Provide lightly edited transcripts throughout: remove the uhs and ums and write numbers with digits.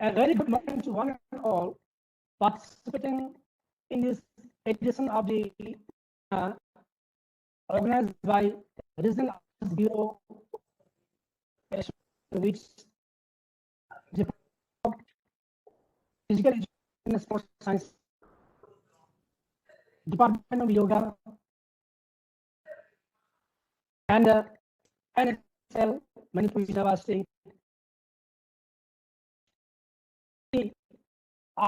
A very good morning to one and all participating in this edition of the uh, organized by Regional Office Bureau, which Physical Education and Sports Science, Department of Yoga, and NSS Cell Manipur University.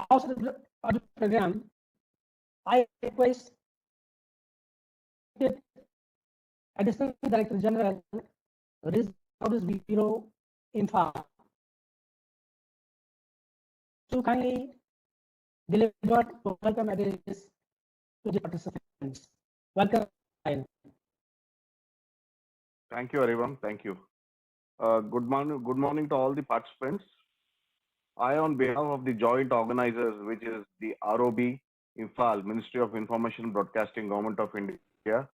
Also, the program, I request Additional Director General, Regional Office Bureau, Imphal, to kindly deliver welcome address to the participants. Welcome. Thank you, everyone. Thank you. Good morning to all the participants. I, on behalf of the joint organizers, which is the ROB, Imphal, Ministry of Information Broadcasting, Government of India,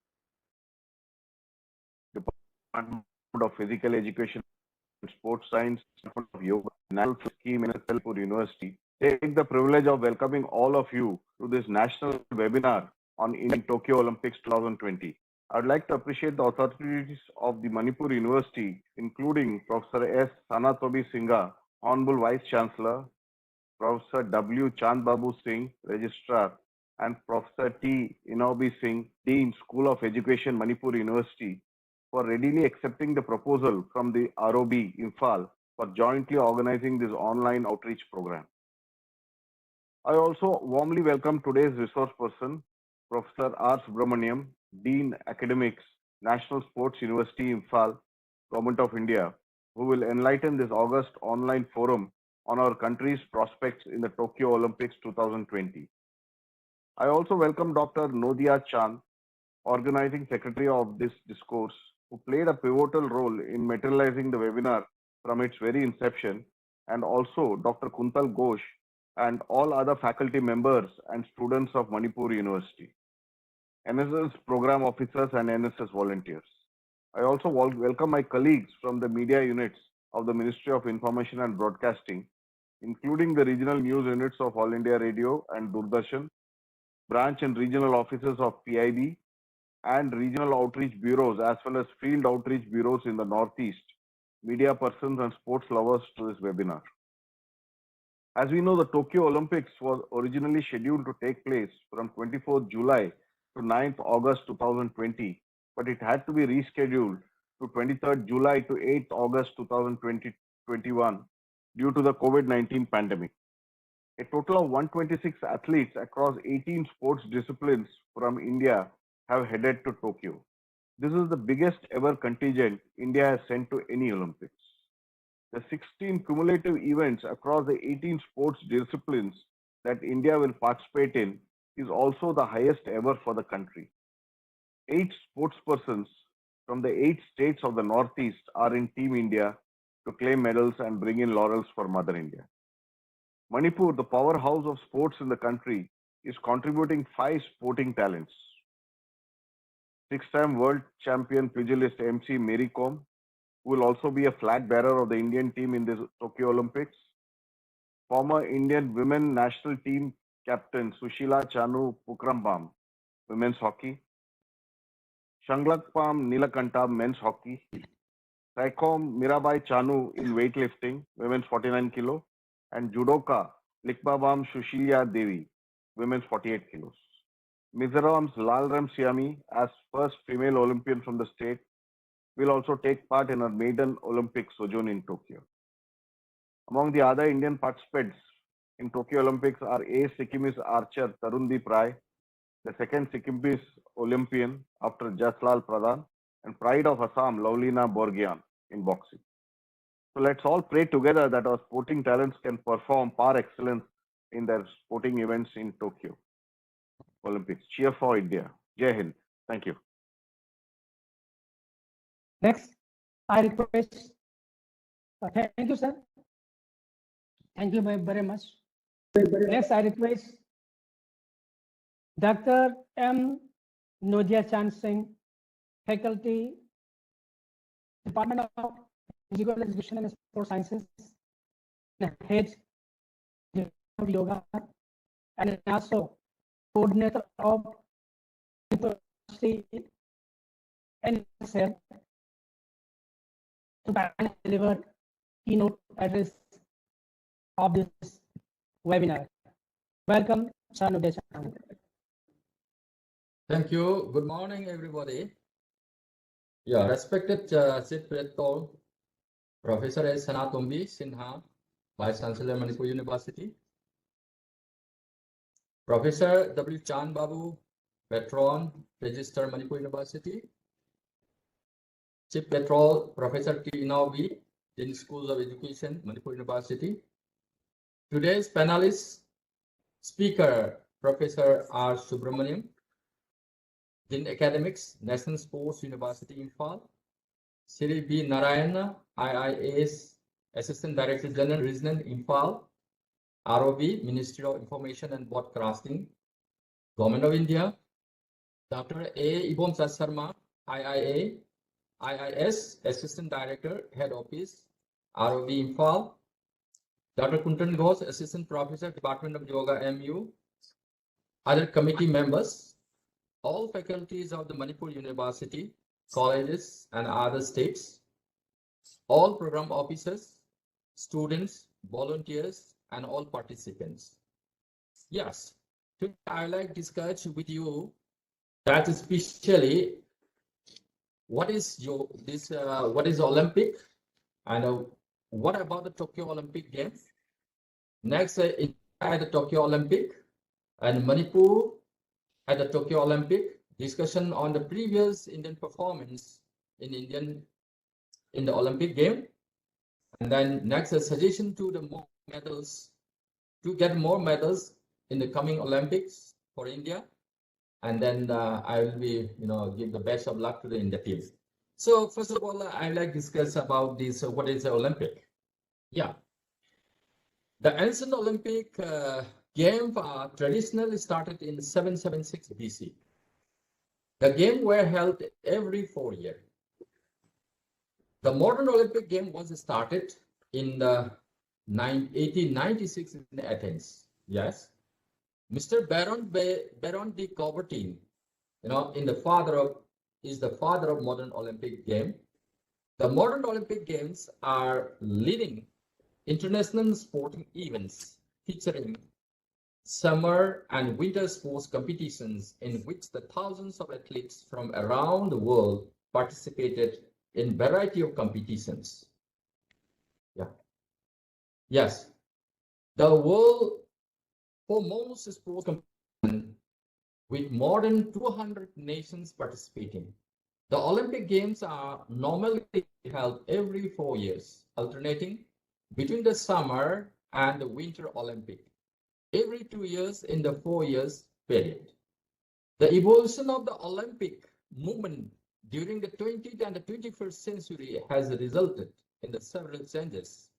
Department of Physical Education and Sports Science, Department of Yoga, National Scheme, Manipur University, take the privilege of welcoming all of you to this national webinar on Indian Tokyo Olympics 2020. I'd like to appreciate the authorities of the Manipur University, including Professor S. Sanatobi Singha, Honorable Vice Chancellor, Professor W. Chandbabu Singh, Registrar, and Professor T. Inobi Singh, Dean, School of Education, Manipur University, for readily accepting the proposal from the ROB, Imphal, for jointly organizing this online outreach program. I also warmly welcome today's resource person, Professor R. Subramaniam, Dean Academics, National Sports University, Imphal, Government of India, who will enlighten this August online forum on our country's prospects in the Tokyo Olympics 2020. I also welcome Dr. Nodiyachand, organizing secretary of this discourse, who played a pivotal role in materializing the webinar from its very inception, and also Dr. Kuntal Ghosh and all other faculty members and students of Manipur University, NSS program officers and NSS volunteers. I also welcome my colleagues from the media units of the Ministry of Information and Broadcasting, including the regional news units of All India Radio and Doordarshan, branch and regional offices of PIB, and regional outreach bureaus, as well as field outreach bureaus in the Northeast, media persons and sports lovers to this webinar. As we know, the Tokyo Olympics was originally scheduled to take place from 24th July to 9th August 2020, but it had to be rescheduled to 23rd July to 8th August 2021 due to the COVID-19 pandemic. A total of 126 athletes across 18 sports disciplines from India have headed to Tokyo. This is the biggest ever contingent India has sent to any Olympics. The 16 cumulative events across the 18 sports disciplines that India will participate in is also the highest ever for the country. 8 sportspersons from the 8 states of the Northeast are in Team India to claim medals and bring in laurels for Mother India. Manipur, the powerhouse of sports in the country, is contributing 5 sporting talents. 6-time world champion pugilist MC Mary Kom, who will also be a flag bearer of the Indian team in this Tokyo Olympics. Former Indian women national team captain Sushila Chanu Pukrambam, women's hockey. Shanglakpam Nilakanta, men's hockey. Saikom Mirabai Chanu in weightlifting, women's 49 kilo. And judoka Likbabam Sushilya Devi, women's 48 kilos. Mizoram's Lalram Siami, as first female Olympian from the state, will also take part in her maiden Olympic sojourn in Tokyo. Among the other Indian participants in Tokyo Olympics are A. Sikkimese archer Tarundeep Rai, the second Sikkimese Olympian after Jaslal Pradhan, and pride of Assam, Laulina Borgian in boxing. So let's all pray together that our sporting talents can perform par excellence in their sporting events in Tokyo Olympics. Cheer for India. Jai Hind. Thank you. Next, I request. Thank you, sir. Thank you very much. Next, I request Dr. M. Nodiyachand Singh, Faculty, Department of Physical Education and Sports Sciences, Head, Yoga and also coordinator of Manipur University NSS Cell to kindly deliver keynote address of this webinar. Welcome, Sir Nodiyachand. Thank you. Good morning, everybody. Yeah, respected Chief Rector, Professor S. Sanatombi Sinha, Vice Chancellor, Manipur University. Professor W. Chan Babu, Patron, Register, Manipur University. Chief Patron, Professor T. Inaobi, Dean School of Education, Manipur University. Today's panelist speaker, Professor R. Subramaniam, Dean Academics, National Sports University, Imphal. Shri B. Narayanan, IIAS, Assistant Director General, Regional, Imphal. ROB, Ministry of Information and Broadcasting, Government of India. Dr. A. Ibomcha Sharma, IIA, IIS, Assistant Director, Head Office, ROB, Imphal. Dr. Kuntal Ghosh, Assistant Professor, Department of Yoga, MU. Other committee members, all faculties of the Manipur University, colleges and other states, all program officers, students, volunteers, and all participants. Yes, today I like to discuss with you that especially what is what is Olympic and what about the Tokyo Olympic Games? Next, at the Tokyo Olympic and Manipur at the Tokyo Olympic, discussion on the previous Indian performance in the Olympic game, and then next a suggestion to the more medals to get more medals in the coming Olympics for India, and then I will be give the best of luck to the India team. So first of all, I like to discuss about this. What is the Olympic? Yeah, the ancient Olympic game traditionally started in 776 BC. The game were held every 4 years. The modern Olympic game was started in the 1896 in Athens. Yes, Mr. Baron de Coubertin, is the father of modern Olympic game. The modern Olympic Games are leading international sporting events featuring summer and winter sports competitions in which the thousands of athletes from around the world participated in variety of competitions. Yeah. Yes. The world foremost sports competition with more than 200 nations participating. The Olympic Games are normally held every 4 years, alternating between the summer and the winter Olympic, every 2 years in the 4 years period. The evolution of the Olympic movement during the 20th and the 21st century has resulted in the several changes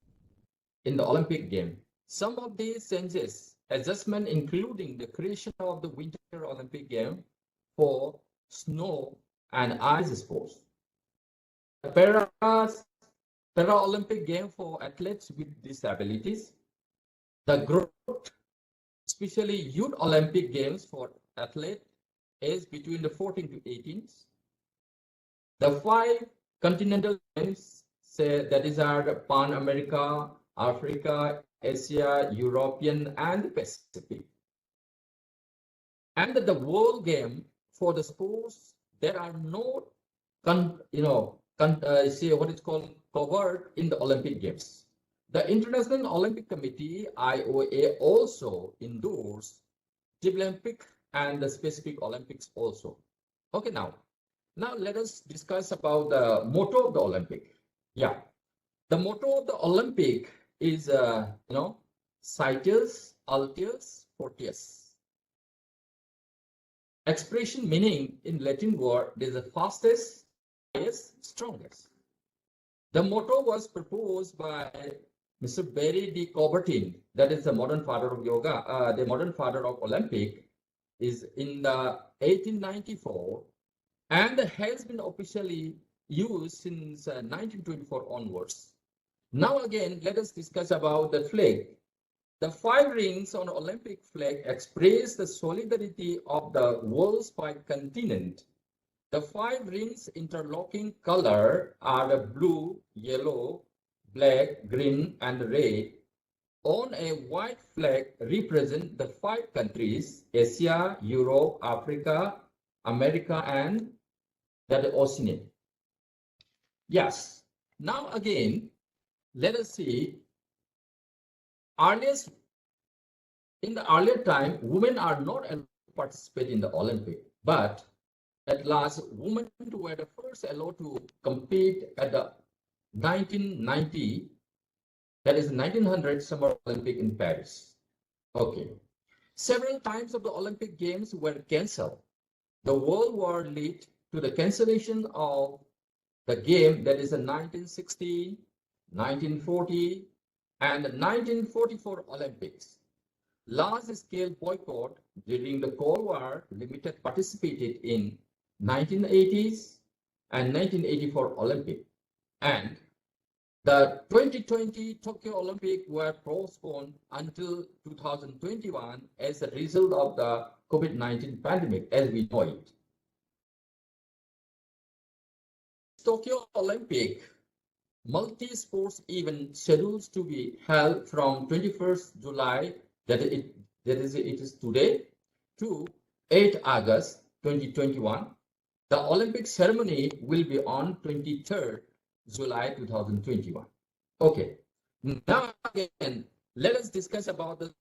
in the Olympic game. Some of these changes, adjustment including the creation of the Winter Olympic Game for snow and ice sports, the Para-Olympic Game for athletes with disabilities, the growth, especially Youth Olympic Games for athletes aged between the 14 to 18, the 5 continental games, that is our Pan America, Africa, Asia, European, and the Pacific, and the World Game for the sports that are not, what is called covered in the Olympic Games. The International Olympic Committee (IOA) also endorsed the Olympic and the specific Olympics also. Okay, now let us discuss about the motto of the Olympic. Yeah, the motto of the Olympic is Citus, Altius, Fortius. Expression meaning in Latin word is the fastest, highest, strongest. The motto was proposed by Mr. Barry de Coubertin, that is the modern father of yoga, the modern father of Olympic, is in the 1894, and has been officially used since 1924 onwards. Now again, let us discuss about the flag. The 5 rings on Olympic flag express the solidarity of the world's 5 continents. The 5 rings interlocking color are the blue, yellow, black, green, and red. On a white flag represent the 5 countries: Asia, Europe, Africa, America, and the Oceania. Yes. Now again, let us see. In the earlier time, women are not allowed to participate in the Olympic, but at last, women were the first allowed to compete at the 1990, that is 1900 Summer Olympic in Paris. Okay. Several times of the Olympic Games were cancelled. The World War led to the cancellation of the game, that is the 1960, 1940, and the 1944 Olympics. Large-scale boycott during the Cold War limited participated in 1980s and 1984 Olympic, and the 2020 Tokyo Olympic were postponed until 2021 as a result of the COVID-19 pandemic, as we know it. Tokyo Olympic multi-sports event schedules to be held from 21st July, that it is today, to 8 August 2021. The Olympic ceremony will be on 23rd July 2021. Okay. Now again, let us discuss about the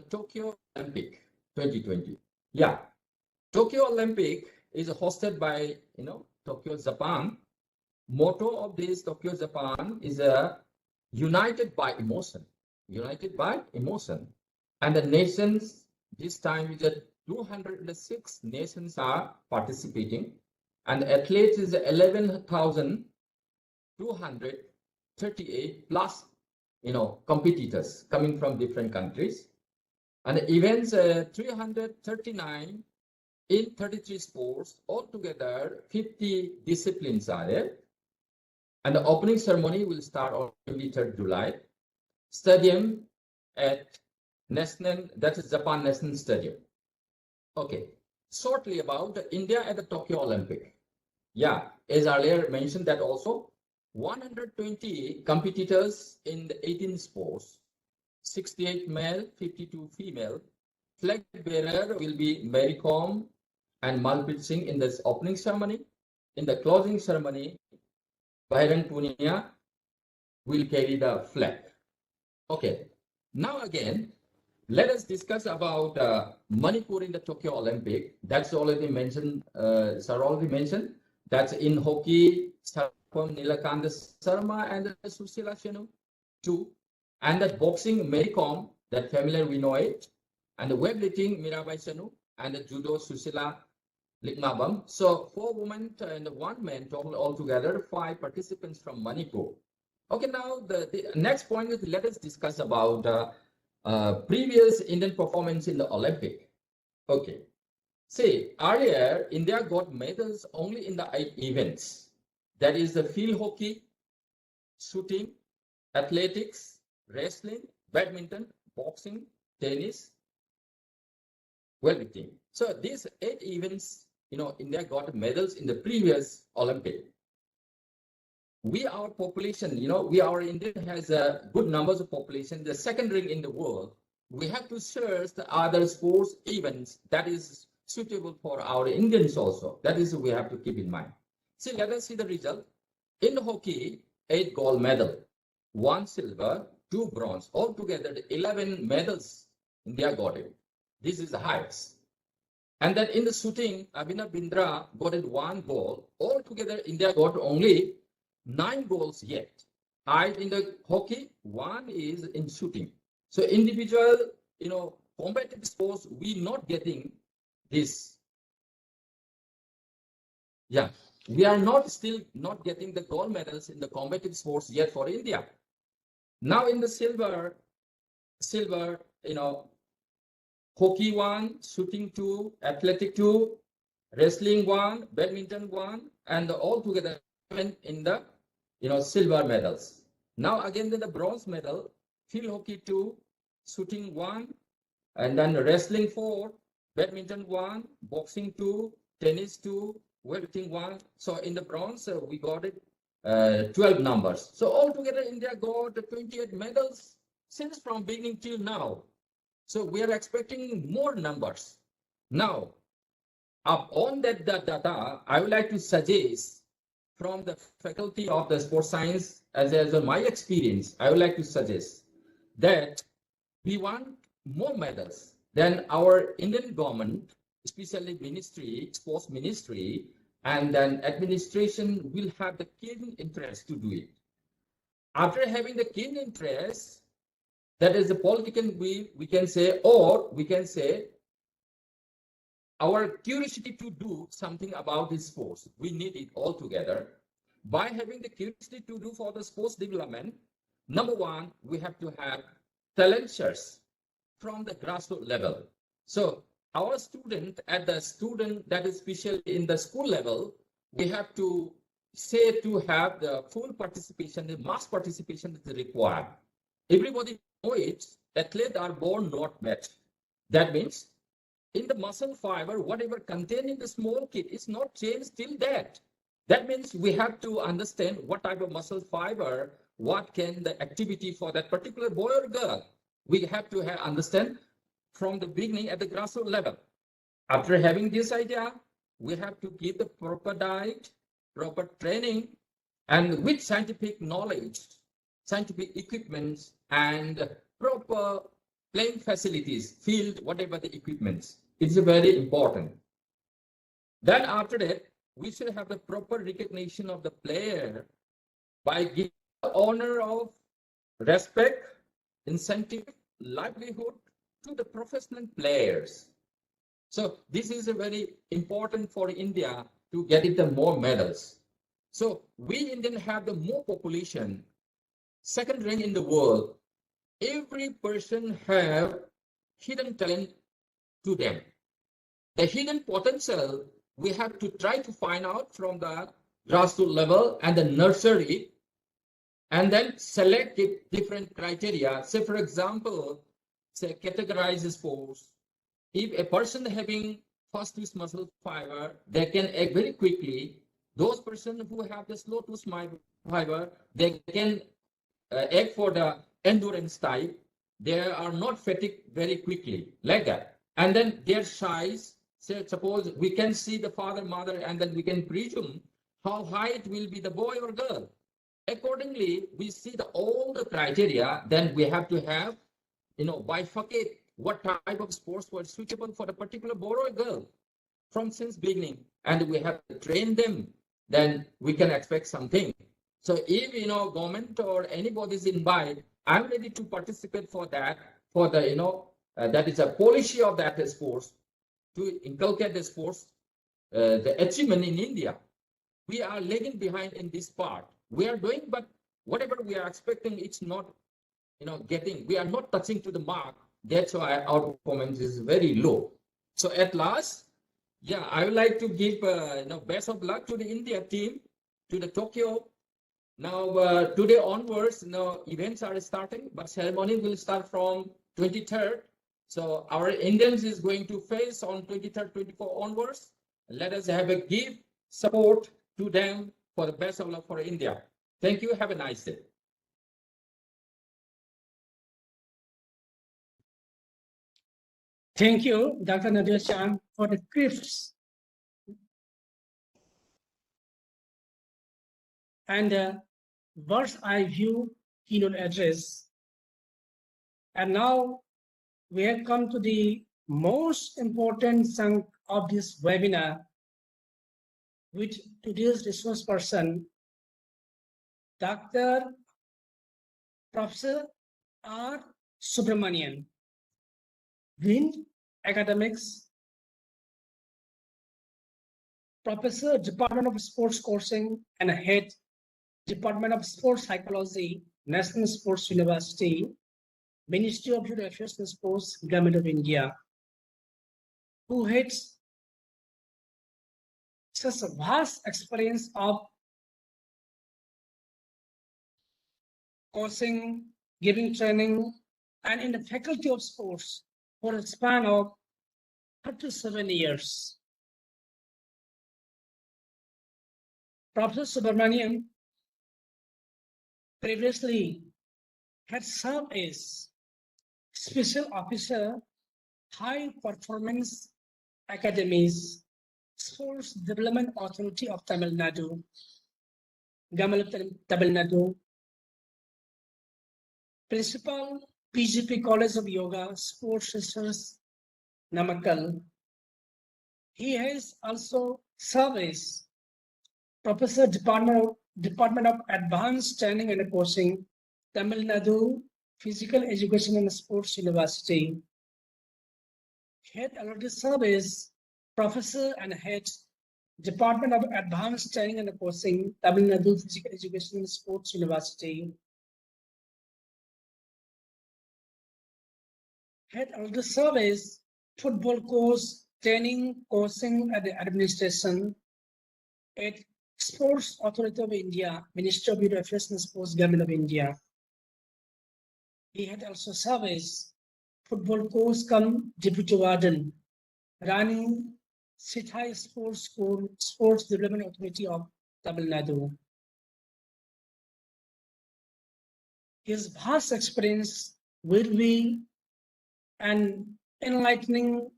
Tokyo Olympic 2020. Yeah. Tokyo Olympic is hosted by, Tokyo, Japan. Motto of this Tokyo, Japan is united by emotion. United by emotion. And the nations, this time is 206 nations are participating, and the athletes is 11,238 plus, competitors coming from different countries. And the events 339 in 33 sports, altogether 50 disciplines are there. And the opening ceremony will start on 23rd July. Stadium at National, that is Japan National Stadium. Okay, shortly about India at the Tokyo Olympic. Yeah, as earlier mentioned that also 120 competitors in the 18 sports, 68 male, 52 female. Flag bearer will be Mary Kom and Manipur Singh in this opening ceremony. In the closing ceremony, Bhairan Punia will carry the flag. Okay, now again, let us discuss about Manipur in the Tokyo Olympic. That's already mentioned, sir already mentioned. That's in hockey, Nilakanta Sharma and Susila Senu, 2. And that boxing, Mary Kom, that familiar we know it. And the weightlifting, Mirabai Senu, and the judo, Susila Likmabam. So 4 women and 1 man, total altogether 5 participants from Manipur. Okay, now the next point is, let us discuss about previous Indian performance in the Olympic. Okay. See, earlier, India got medals only in the 8 events. That is the field hockey, shooting, athletics, wrestling, badminton, boxing, tennis, weightlifting. So these 8 events, India got medals in the previous Olympic. Our population, our India has a good numbers of population, the second ring in the world. We have to search the other sports events that is suitable for our Indians also. That is we have to keep in mind. See, let us see the result. In hockey, 8 gold medal, 1 silver, 2 bronze, altogether 11 medals India got it. This is the highest. And then in the shooting, Abhinav Bindra got it 1 gold. Altogether, India got only 9 goals yet. 8 in the hockey, 1 is in shooting. So individual, competitive sports, we not getting this. Yeah, we are still not getting the gold medals in the competitive sports yet for India. Now in the silver, hockey 1, shooting 2, athletic 2, wrestling 1, badminton 1, and altogether in the silver medals. Now again the bronze medal, field hockey 2, shooting 1, and then wrestling 4, badminton 1, boxing 2, tennis 2, weightlifting 1. So in the bronze, we got it 12 numbers. So altogether, India got 28 medals since from beginning till now. So we are expecting more numbers. Now, up on that data, I would like to suggest from the faculty of the sports science, as my experience, I would like to suggest that we want more medals than our Indian government, especially ministry, sports ministry, and then administration will have the keen interest to do it. After having the keen interest, that is the political will, we can say, or we can say our curiosity to do something about this sports. We need it all together. By having the curiosity to do for the sports development, number one, we have to have talenters from the grassroots level. So our student at the student that is especially in the school level, we have to say to have the full participation, the mass participation is required. Everybody knows it, athletes are born not met. That means in the muscle fiber, whatever contained in the small kit is not changed till that. That means we have to understand what type of muscle fiber, what can the activity for that particular boy or girl. We have to understand from the beginning at the grassroots level. After having this idea, we have to give the proper diet, proper training, and with scientific knowledge, scientific equipments, and proper playing facilities, field, whatever the equipments. It's very important. Then after that, we should have the proper recognition of the player by giving the honor of respect, incentive, livelihood to the professional players. So this is a very important for India to get it the more medals. So we Indians have the more population, second rank in the world. Every person have hidden talent to them. The hidden potential we have to try to find out from the grassroots level and the nursery, and then select it different criteria. Say, for example, say categorize sports. If a person having fast twitch muscle fiber, they can act very quickly. Those persons who have the slow twitch fiber, they can act for the endurance type. They are not fatigued very quickly, like that. And then their size, say, suppose we can see the father, mother, and then we can presume how high it will be the boy or girl. Accordingly, we see all the criteria, then we have to have, bifurcate what type of sports were suitable for the particular boy or girl from since beginning, and we have to train them, then we can expect something. So if, government or anybody is invited, I'm ready to participate for that, for the, that is a policy of that sports, to inculcate the sports, the achievement in India. We are lagging behind in this part. We are doing, but whatever we are expecting, it's not, we are not touching to the mark. That's why our performance is very low. So at last, yeah, I would like to give, best of luck to the India team, to the Tokyo. Now, today onwards, events are starting, but ceremony will start from 23rd. So our Indians is going to face on 23rd, 24 onwards. Let us have a give support to them for the best of luck for India. Thank you. Have a nice day. Thank you, Dr. Nodiyachand, for the gifts and bird's eye view keynote address. And now we have come to the most important chunk of this webinar, with today's resource person, Dr. Professor R. Subramaniam, Dean Academics, Professor, Department of Sports Coursing, and Head, Department of Sports Psychology, National Sports University, Ministry of Youth Affairs and Sports, Government of India, who has such a vast experience of coaching, giving training, and in the Faculty of Sports for a span of 37 years. Professor Subramaniam previously had served as Special Officer, High Performance Academies, Sports Development Authority of Tamil Nadu, Govt of Tamil Nadu, Principal, PGP College of Yoga, Sports Research, Namakkal. He has also served as Professor, Department of Advanced Training and Coaching, Tamil Nadu Physical Education and Sports University. He had already served as Professor and Head, Department of Advanced Training and Coaching, Tamil Nadu Physical Education and Sports University. He had already served as Football Coach, Training, Coaching and Administration at Sports Authority of India, Ministry of Youth Affairs and Sports, Government of India. He had also served as Football Coach cum Deputy Warden, running Sithai Sports School, Sports Development Authority of Tamil Nadu. His vast experience will be an enlightening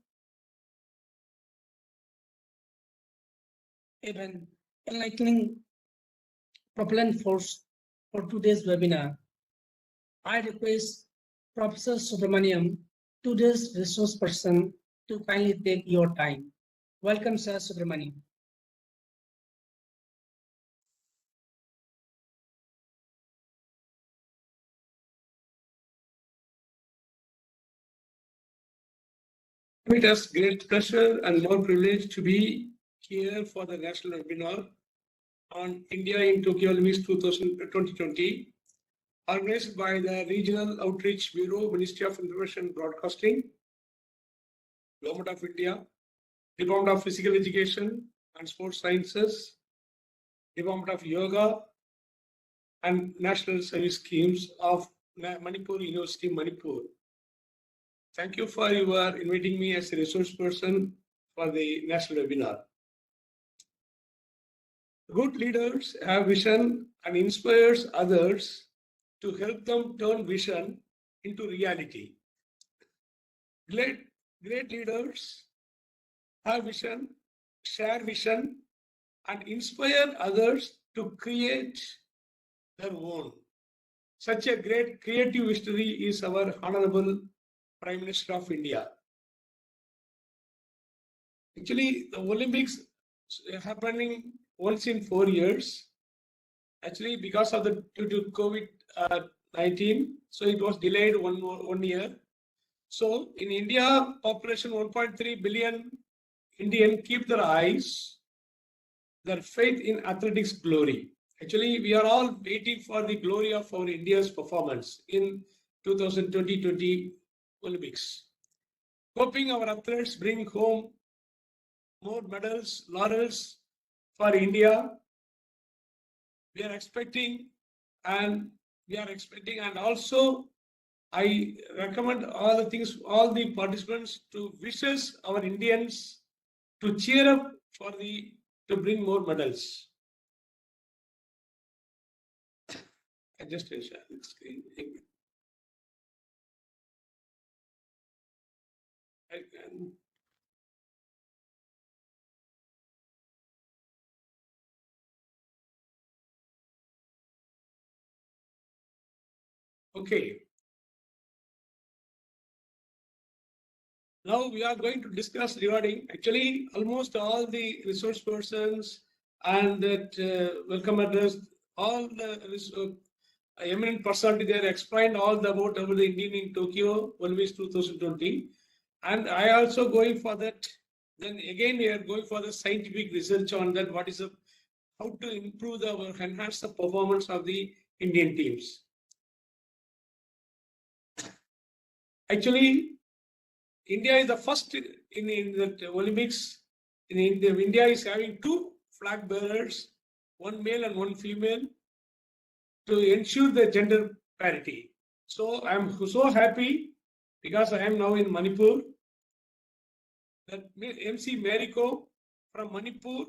propellant force for today's webinar. I request Professor Subramaniam, today's resource person, to kindly take your time. Welcome, Sir Subramaniam. It is great pleasure and more privilege to be here for the national webinar on India in Tokyo Olympics 2020, organized by the Regional Outreach Bureau, Ministry of Information and Broadcasting, Government of India, Department of Physical Education and Sports Sciences, Department of Yoga, and National Service Schemes of Manipur University, Manipur. Thank you for your inviting me as a resource person for the national webinar. Good leaders have vision and inspires others to help them turn vision into reality. Great leaders have vision, share vision, and inspire others to create their own. Such a great creative history is our Honorable Prime Minister of India. Actually, the Olympics happening once in 4 years. Actually, because of due to COVID-19, so it was delayed one year. So in India, population 1.3 billion Indian keep their eyes, their faith in athletics glory. Actually, we are all waiting for the glory of our India's performance in 2020 Olympics. Hoping our athletes bring home more medals, laurels for India. We are expecting, and also I recommend all the participants to wish our Indians to cheer up to bring more medals. I just share the screen. Okay. Now we are going to discuss regarding actually almost all the resource persons and that welcome address, all the eminent personality there explained all about the Indian in Tokyo Olympics 2020, and I also going for that. Then again we are going for the scientific research on that. What is how to improve enhance the performance of the Indian teams. Actually, India is the first in the Olympics. In India, India is having 2 flag bearers, 1 male and 1 female, to ensure the gender parity. So I'm so happy because I am now in Manipur. That MC Mariko from Manipur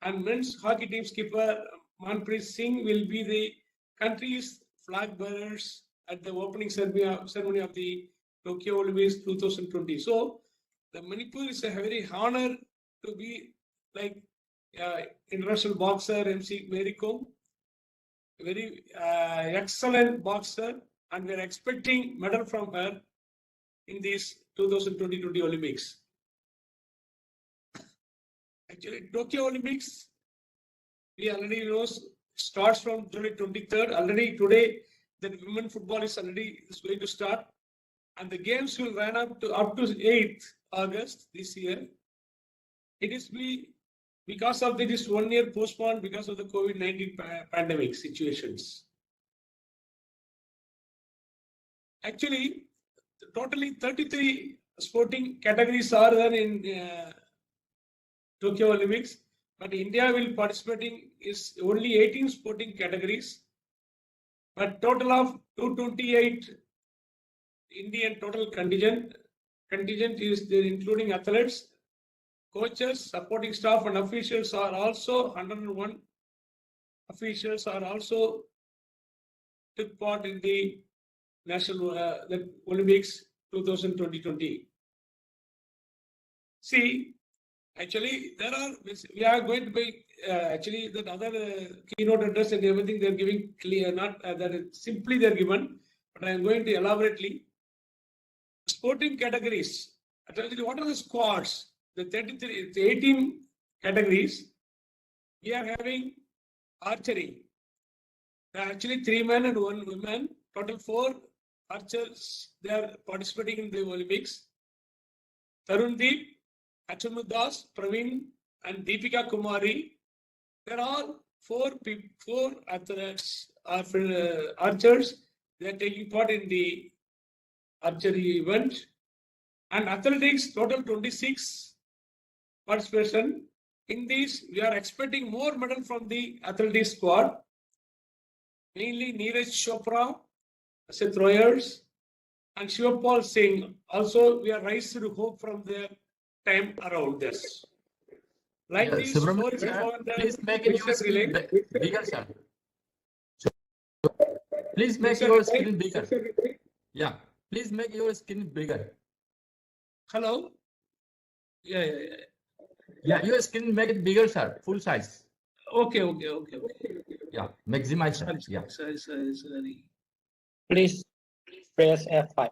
and men's hockey team skipper Manipur Singh will be the country's flag bearers at the opening ceremony of the Tokyo Olympics 2020. So the Manipur is a very honor to be like international boxer MC Mariko, very excellent boxer, and we are expecting medal from her in these 2020 Olympics. Actually, Tokyo Olympics, we already know, starts from July 23rd. Already today, the women football is going to start, and the games will run up to 8th August this year. It is because of this 1 year postponed because of the COVID-19 pandemic situations. Actually, totally 33 sporting categories are there in Tokyo Olympics, but India will participating is only 18 sporting categories, but total of 228 Indian total contingent is there, including athletes, coaches, supporting staff, and officials are also 101 officials are also took part in the National the Olympics 2020. See, actually, we are going to be actually that other keynote address and everything they're giving clear, not that simply they're given, but I am going to elaborately. Sporting categories. Actually, what are the squads? The 18 categories. We are having archery. There are actually 3 men and 1 woman. Total 4 archers. They are participating in the Olympics. Tarundeep, Achamudas, Praveen, and Deepika Kumari. There are 4 athletes, archers. They are taking part in the archery event. And athletics, total 26 participation. In these, we are expecting more medal from the athletics squad. Mainly Neeraj Chopra, as a throwers, and Shivapal Singh. Also, we are raised to hope from their time around this. Like these, please make your screen bigger, sir. Please make your screen bigger. Yeah, please make your screen bigger. Hello? Yeah. Yeah, your screen make it bigger, sir. Full size. Okay. Yeah, maximize. Yeah. Sorry. Please press F5.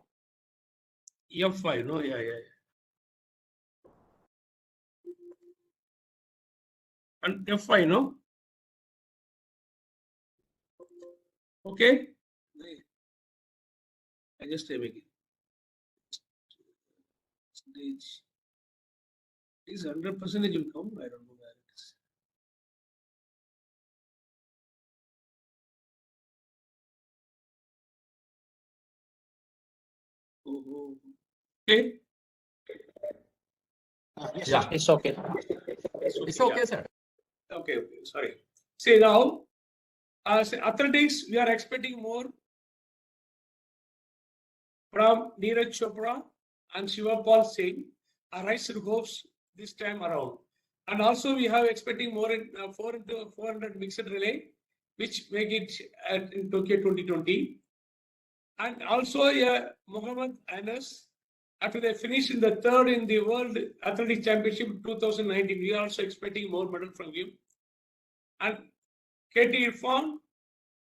F5, no, yeah. And F5, no? Okay. I just make it. Stage. Is 100% will come? I don't know where it is. Okay. Yes, Yeah. it's okay. It's okay, sir. Okay. Sorry. See now, as athletics, we are expecting more from Neeraj Chopra and Shivapal Singh. Our raised hopes this time around. And also we have expecting more in 4x400 mixed relay, which make it in Tokyo 2020. And also Muhammad Anas, after they finished in the 3rd in the World Athletics Championship 2019, we are also expecting more medal from him. And KT Irfan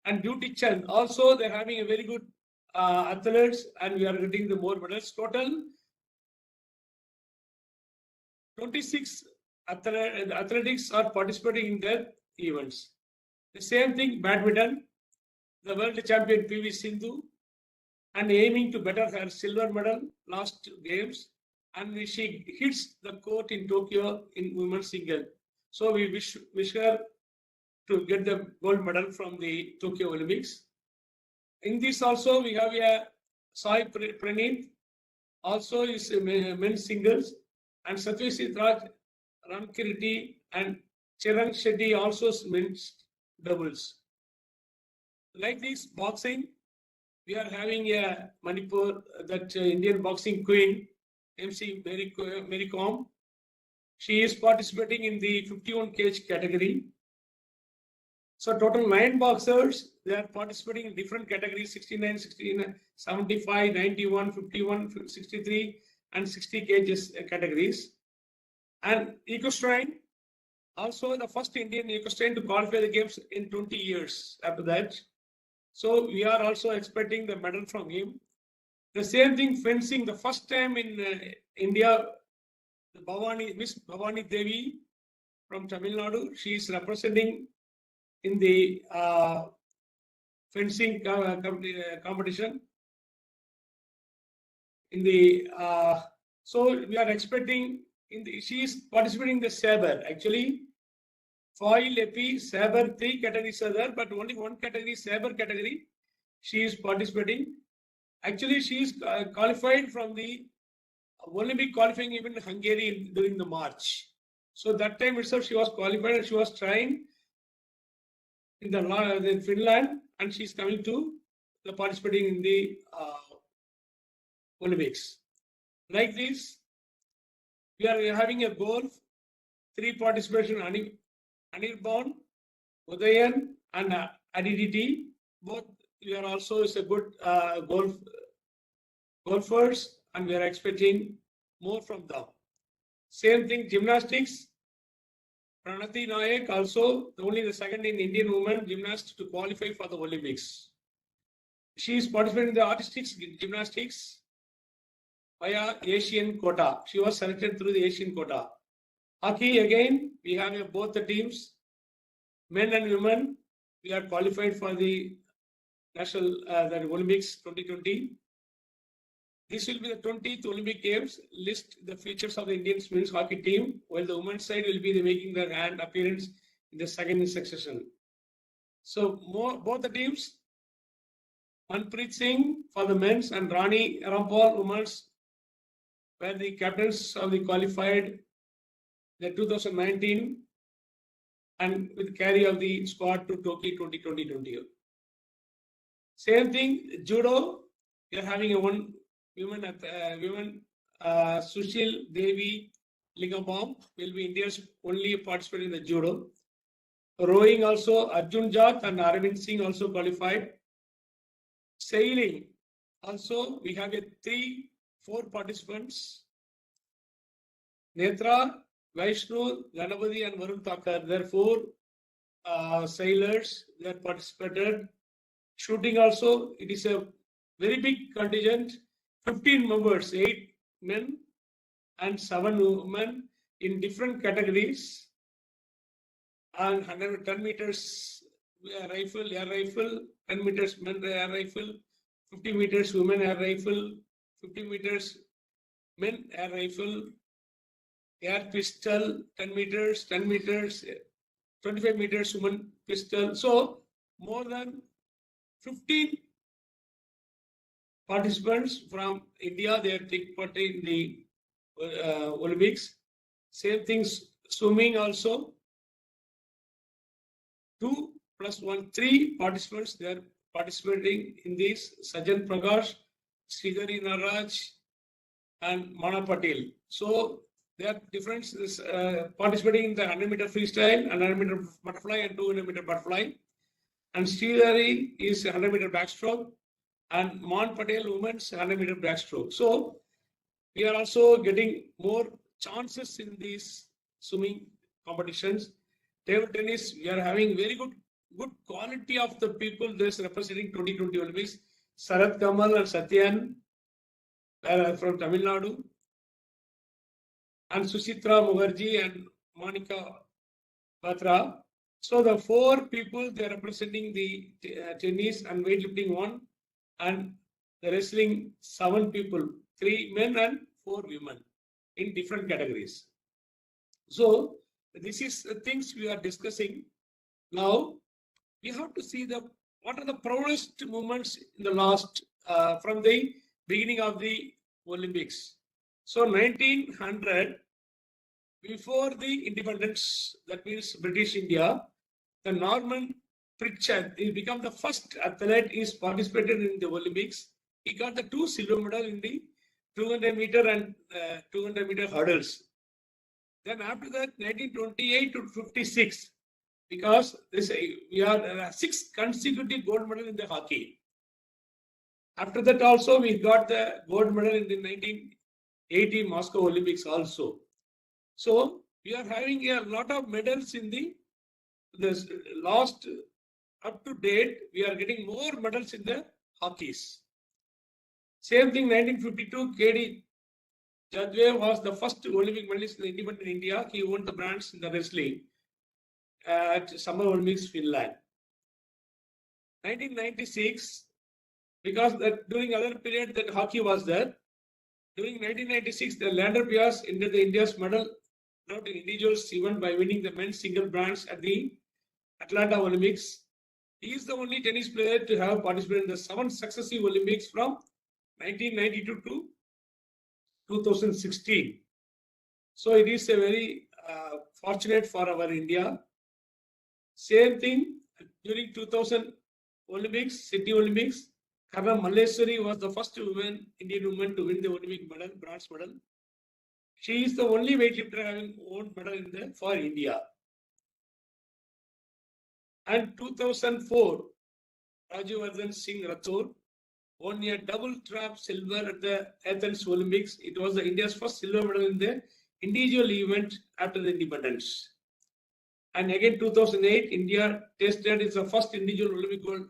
and Nodiyachand, also they're having a very good athletes, and we are getting the more medals. Total 26 athletics are participating in their events. The same thing, badminton, the world champion PV Sindhu, and aiming to better her silver medal last games, and she hits the court in Tokyo in women's single. So we wish her to get the gold medal from the Tokyo Olympics. In this also we have a Sai Praneeth, also is men's singles, and Satyajit Raj, Rankirti, and Chiran Shetty also men's doubles. Like this boxing, we are having a Manipur, that Indian boxing queen, MC Mary Com. She is participating in the 51 kg category. So total 9 boxers, they are participating in different categories: 69, 69, 75, 91, 51, 63, and 60 kgs categories. And equestrian, also the first Indian equestrian to qualify the games in 20 years after that. So we are also expecting the medal from him. The same thing, fencing, the first time in India, Miss Bhavani Devi from Tamil Nadu, she is representing in the fencing competition. In the so we are expecting she is participating in the saber. Actually, foil, epi, saber, 3 categories are there, but only 1 category, saber category, she is participating. Actually, she is qualified from the Olympic qualifying event in Hungary during the March. So that time itself she was qualified and she was trying in the Finland, and she is coming to the participating in the Olympics. Like this, we are having a goal, 3 participation: Anirban, Udayan, and Aditi. Both we are also is a good golfers, and we are expecting more from them. Same thing, gymnastics. Pranati Nayak, also only the second in Indian woman gymnast to qualify for the Olympics. She is participating in the artistic gymnastics via Asian quota. She was selected through the Asian quota. Hockey, again, we have both the teams, men and women. We are qualified for the National the Olympics 2020. This will be the 20th Olympic Games. List the features of the Indian men's hockey team, while the women's side will be making their hand appearance in the second succession. So both the teams, Manpreet Singh for the men's and Rani Rampal women's, were the captains of the qualified the 2019 and with carry of the squad to Tokyo 2020. Same thing, judo. We are having a one women Sushil Devi Lingambam will be India's only participant in the judo. Rowing also, Arjun Jat and Arvind Singh also qualified. Sailing also, we have 4 participants. Netra, Vaishnu, Ganapati, and Varun Thakur. There are 4 sailors that participated. Shooting also, it is a very big contingent. 15 members, 8 men and 7 women in different categories. And 110 meters rifle, air rifle, 10 meters men air rifle, 50 meters women air rifle, 50 meters men air rifle, air pistol, 10 meters, 25 meters women pistol. So more than 15 participants from India, they are taking part in the Olympics. Same things, swimming also. 2 + 1, 3 participants, they are participating in this. Sajan Prakash, Sridhari Naraj, and Mana Patel. So they are different, participating in the 100 meter freestyle, 100 meter butterfly, and 200 meter butterfly. And Sridhari is 100 meter backstroke, and Mon Patel women's 100 meter backstroke. So we are also getting more chances in these swimming competitions. Table tennis, we are having very good quality of the people this representing 2020 Olympics. Sarath Kamal and Satyan from Tamil Nadu, and Susitra Mukherjee and Monica Batra. So the 4 people, they are representing the tennis and weightlifting 1, and the wrestling 7 people, 3 men and 4 women in different categories. So this is the things we are discussing. Now we have to see what are the proudest moments in the last from the beginning of the Olympics. So 1900, before the independence, that means British India, the Norman Pritchard, he became the first athlete is participated in the Olympics. He got the 2 silver medal in the 200 meter and 200 meter hurdles. Then after that, 1928 to 56, because we have 6 consecutive gold medal in the hockey. After that also, we got the gold medal in the 1980 Moscow Olympics also. So we are having a lot of medals in the last up to date. We are getting more medals in the hockeys. Same thing, 1952, KD Jadve was the first Olympic medalist in the independent India. He won the bronze in the wrestling at Summer Olympics, Finland. 1996, because during other period that hockey was there. During 1996, the Lander Pias entered the India's medal not in individuals event by winning the men's single bronze at the Atlanta Olympics. He is the only tennis player to have participated in the 7 successive Olympics from 1992 to 2016. So it is a very fortunate for our India. Same thing during 2000 Olympics, Sydney Olympics, Karna Malleswari was the first Indian woman to win the Olympic medal, bronze medal. She is the only weightlifter having won medal for India. And 2004, Nodiyachand Singh won a double trap silver at the Athens Olympics. It was India's first silver medal in the individual event after the independence. And again, 2008, India tasted its first individual Olympic gold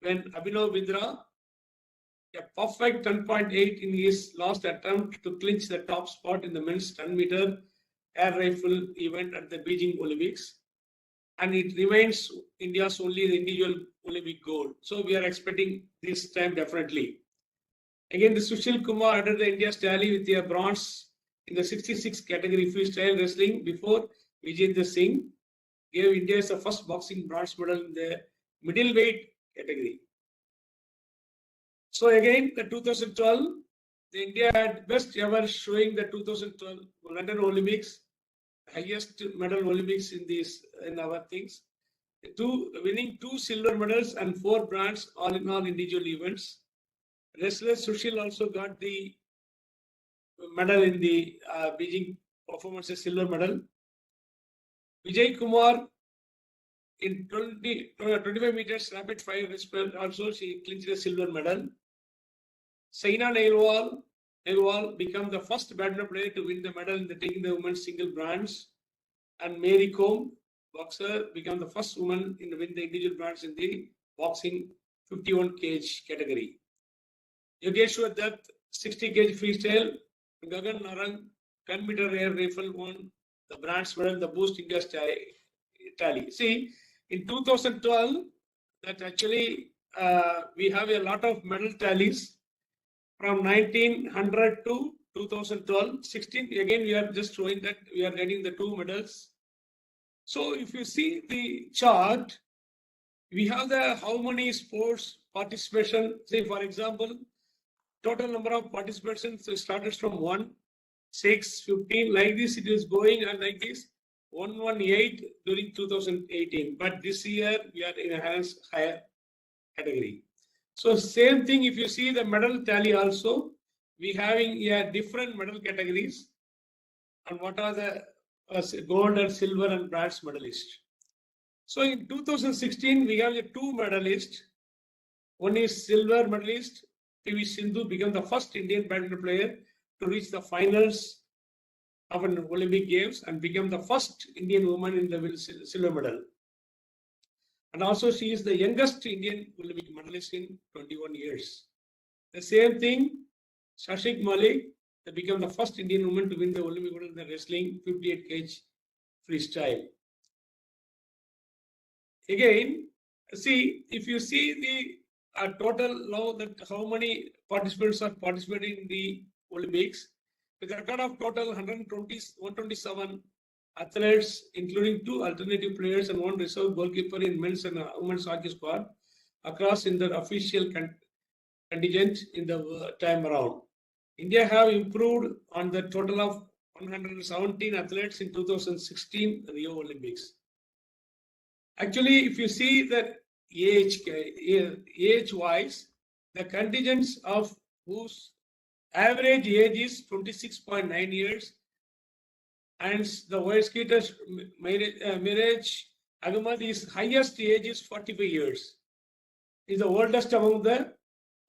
when Abhinav Bindra, a perfect 10.8 in his last attempt to clinch the top spot in the men's 10-meter air rifle event at the Beijing Olympics. And it remains India's only individual Olympic gold. So we are expecting this time definitely. Again, the Sushil Kumar added the India's tally with a bronze in the 66 category freestyle wrestling before Vijayendra Singh gave India the first boxing bronze medal in the middleweight category. So again, the 2012, the India had best ever showing the 2012 London Olympics, highest medal Olympics in our things. Winning 2 silver medals and 4 bronze, all in all individual events. Wrestler Sushil also got the medal in the Beijing performance, a silver medal. Vijay Kumar in 25 meters rapid fire wrestler also she clinched a silver medal. Saina Nehwal became the first badminton player to win the medal in taking the women's single bronze, and Mary Kom, boxer, became the first woman to win the individual bronze in the boxing 51 kg category. Yogeshwar Dutt, 60 kg freestyle, Gagan Narang, 10 meter air rifle won the bronze medal, the boost India's tally. See, in 2012, that actually we have a lot of medal tallies from 1900 to 2012. 16, again, we are just showing that we are getting the 2 medals. So if you see the chart, we have how many sports participation. Say, for example, total number of participants started from 1, 6, 15, like this it is going, and like this 118 during 2018. But this year we are in a higher category. So same thing, if you see the medal tally also, we having different medal categories, and what are the gold and silver and bronze medalists. So in 2016 we have 2 medalists. One is silver medalist. PV Sindhu became the first Indian badminton player to reach the finals of an Olympic Games and became the first Indian woman in the silver medal. And also she is the youngest Indian Olympic medalist in 21 years. The same thing, Shashik Malik, they became the first Indian woman to win the Olympic medal in the wrestling 58 kg freestyle. Again, see, if you see the total now that how many participants are participating in the Olympics, with a record of total 127 athletes, including 2 alternative players and 1 reserve goalkeeper in men's and women's hockey squad across in the official contingent in the time around. India have improved on the total of 117 athletes in 2016 Rio Olympics. Actually, if you see that age wise, the contingents of whose average age is 26.9 years, and the world skaters Miraj Ahmed is highest age is 45 years. Is the oldest among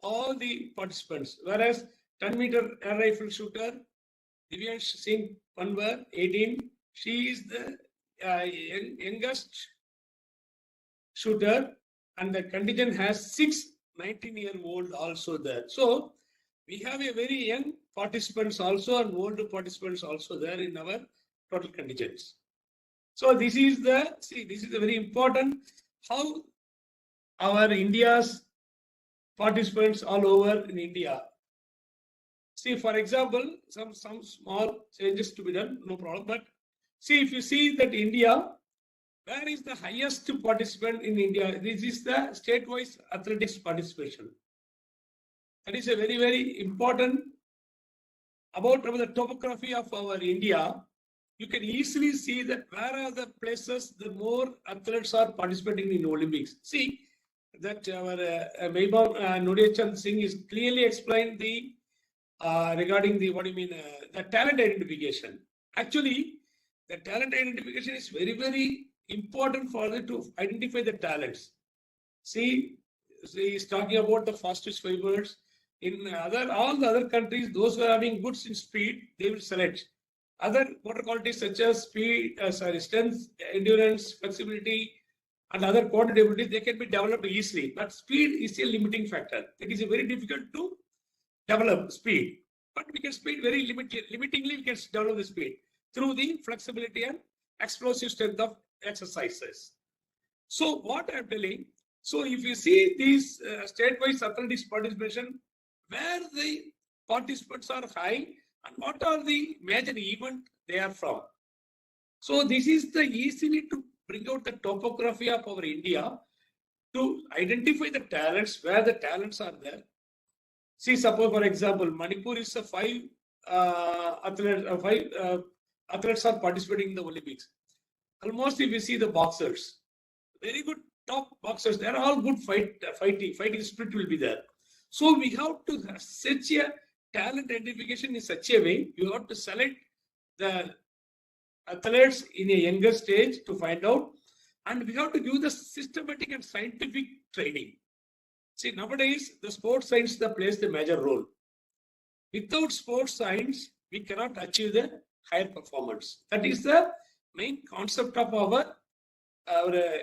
all the participants. Whereas 10-meter air rifle shooter Nodiyachand Singh Panwar 18, she is the youngest shooter, and the contingent has 6 19-year-old also there. So we have a very young participants also and old participants also there in our total contingents. So this is the very important how our India's participants all over in India. See, for example, some small changes to be done, no problem. But see, if you see that India, where is the highest participant in India? This is the state-wise athletics participation. That is a very, very important about the topography of our India. You can easily see that where are the places the more athletes are participating in Olympics. See that our Nodiyachand Singh is clearly explained the regarding the the talent identification. Actually, the talent identification is very, very important for them to identify the talents. See, he's talking about the fastest fibers. In all the other countries, those who are having goods in speed, they will select. Other motor qualities such as speed, strength, endurance, flexibility, and other quantity abilities, they can be developed easily. But speed is a limiting factor. It is very difficult to develop speed. But we can speed very limitingly, we can develop the speed through the flexibility and explosive strength of exercises. So what I'm telling, so if you see these state-wise athletics participation, where the participants are high and what are the major events they are from. So this is the easily to bring out the topography of our India to identify the talents, where the talents are there. See, suppose for example, Manipur is a 5 athletes are participating in the Olympics. Almost if you see the boxers, very good top boxers, they are all good fighting spirit will be there. So we have to have such a talent identification in such a way, you have to select the athletes in a younger stage to find out, and we have to give the systematic and scientific training. See, nowadays, the sports science plays the major role. Without sports science, we cannot achieve the higher performance. That is the main concept of our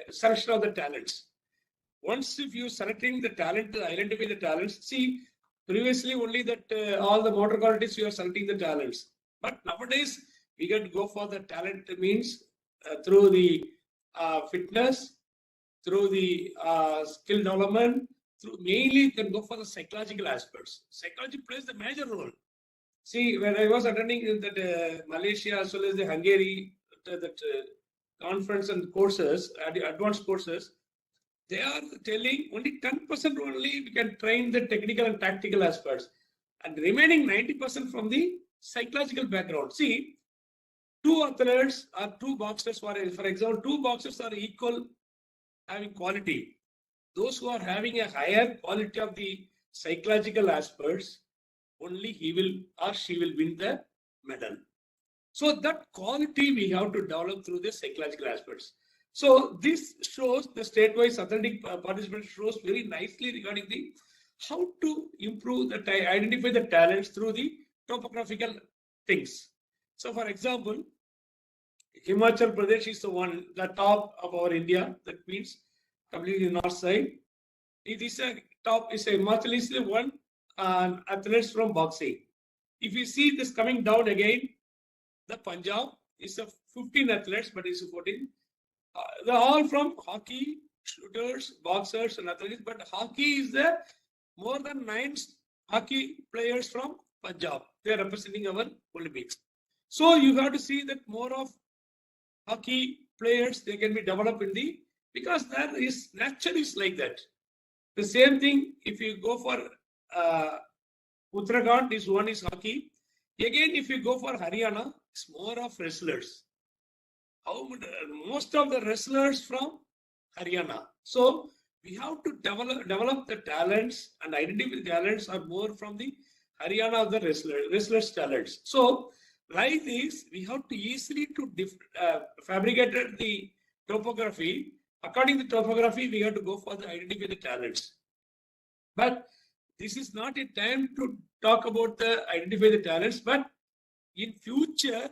selection of the talents. Once if you selecting the talent, to identify the talents, see, previously only that all the motor qualities you are selecting the talents. But nowadays, we can go for the talent means through the fitness, through the skill development, mainly you can go for the psychological aspects. Psychology plays the major role. See, when I was attending that Malaysia as well as the Hungary, that conference and courses, advanced courses, they are telling only 10% only we can train the technical and tactical aspects, and remaining 90% from the psychological background. See, 2 athletes or 2 boxers, for example, 2 boxers are equal having quality. Those who are having a higher quality of the psychological aspects, only he will or she will win the medal. So that quality we have to develop through the psychological aspects. So this shows the state-wise athletic participation shows very nicely regarding the how to improve the identify the talents through the topographical things. So for example, Himachal Pradesh is the top of our India. That means completely north side. It is a top is a Himachal is the one athletes from boxing. If you see this coming down again, the Punjab is a 15 athletes, but it's 14. They're all from hockey, shooters, boxers, and athletes. But hockey is there more than 9 hockey players from Punjab. They are representing our Olympics. So you have to see that more of hockey players they can be developed in the because there is nature is like that. The same thing if you go for Uttarakhand, this one is hockey. Again, if you go for Haryana, it's more of wrestlers. Most of the wrestlers from Haryana. So we have to develop the talents and identify the talents are more from the Haryana of the wrestlers talents. So like this, we have to easily to fabricate the topography. According to topography, we have to go for the identify the talents. But this is not a time to talk about the identify the talents, but in future,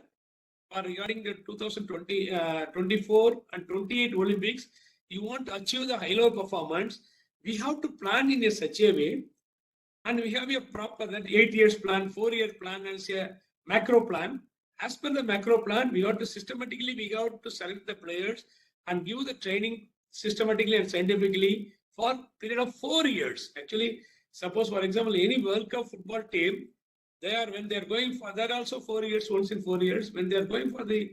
or regarding the 2020, 24 and 28 Olympics, you want to achieve the high-level performance, we have to plan in a such a way, and we have a proper that 8 years plan, 4-year plan, and say a macro plan. As per the macro plan, we have to systematically, we have to select the players and give the training systematically and scientifically for a period of 4 years. Actually, suppose, for example, any World Cup football team, when they are going for, they're also 4 years, once in 4 years, when they are going for the,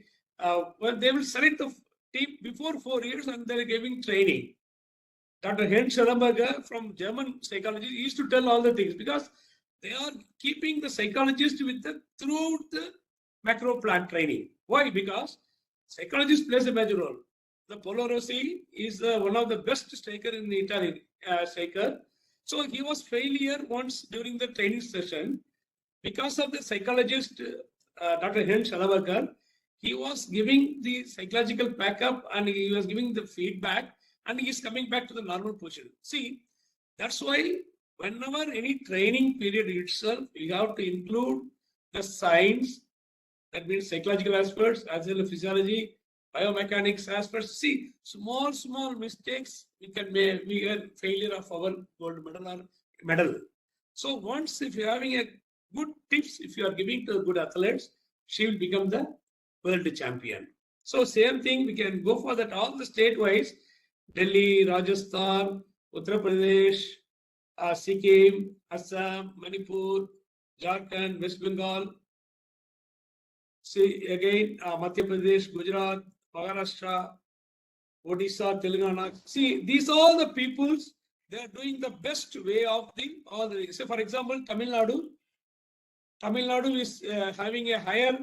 when they will select the team before 4 years and they're giving training. Dr. Heinz Schellenberger from German psychology used to tell all the things because they are keeping the psychologist with the throughout the macro plan training. Why? Because psychologist plays a major role. The Polo Rossi is one of the best striker in the Italian striker. So he was failure once during the training session because of the psychologist Dr. Heinz Schellenberger. He was giving the psychological backup and he was giving the feedback and he is coming back to the normal position. See, that's why whenever any training period itself, you have to include the science, that means psychological aspects, as well as physiology, biomechanics aspects. See, small mistakes, we can get failure of our gold medal or medal. So once if you're having a good tips, if you are giving to good athletes, she will become the world champion. So same thing, we can go for that all the state-wise, Delhi, Rajasthan, Uttar Pradesh, Sikkim, Assam, Manipur, Jharkhand, West Bengal. See again, Madhya Pradesh, Gujarat, Maharashtra, Odisha, Telangana. See, these all the peoples, they are doing the best way of all the. Say for example, Tamil Nadu. Tamil Nadu is having a higher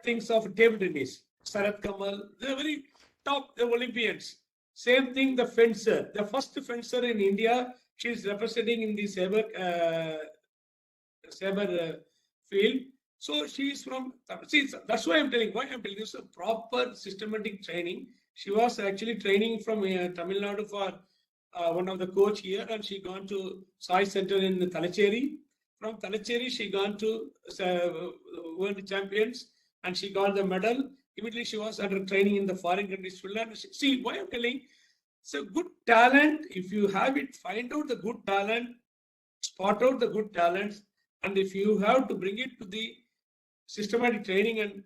things of table tennis. Sarat Kamal, they are very top the Olympians. Same thing, the fencer, the first fencer in India, she is representing in the saber field. So she is from, see, that's why I'm telling, this is a proper systematic training. She was actually training from Tamil Nadu for one of the coach here, and she gone to Sai Center in Talacheri. From Talacheri, she gone to World Champions, and she got the medal. Immediately, she was under training in the foreign countries. See, why I'm telling, so good talent, if you have it, find out the good talent, spot out the good talents, and if you have to bring it to the systematic training and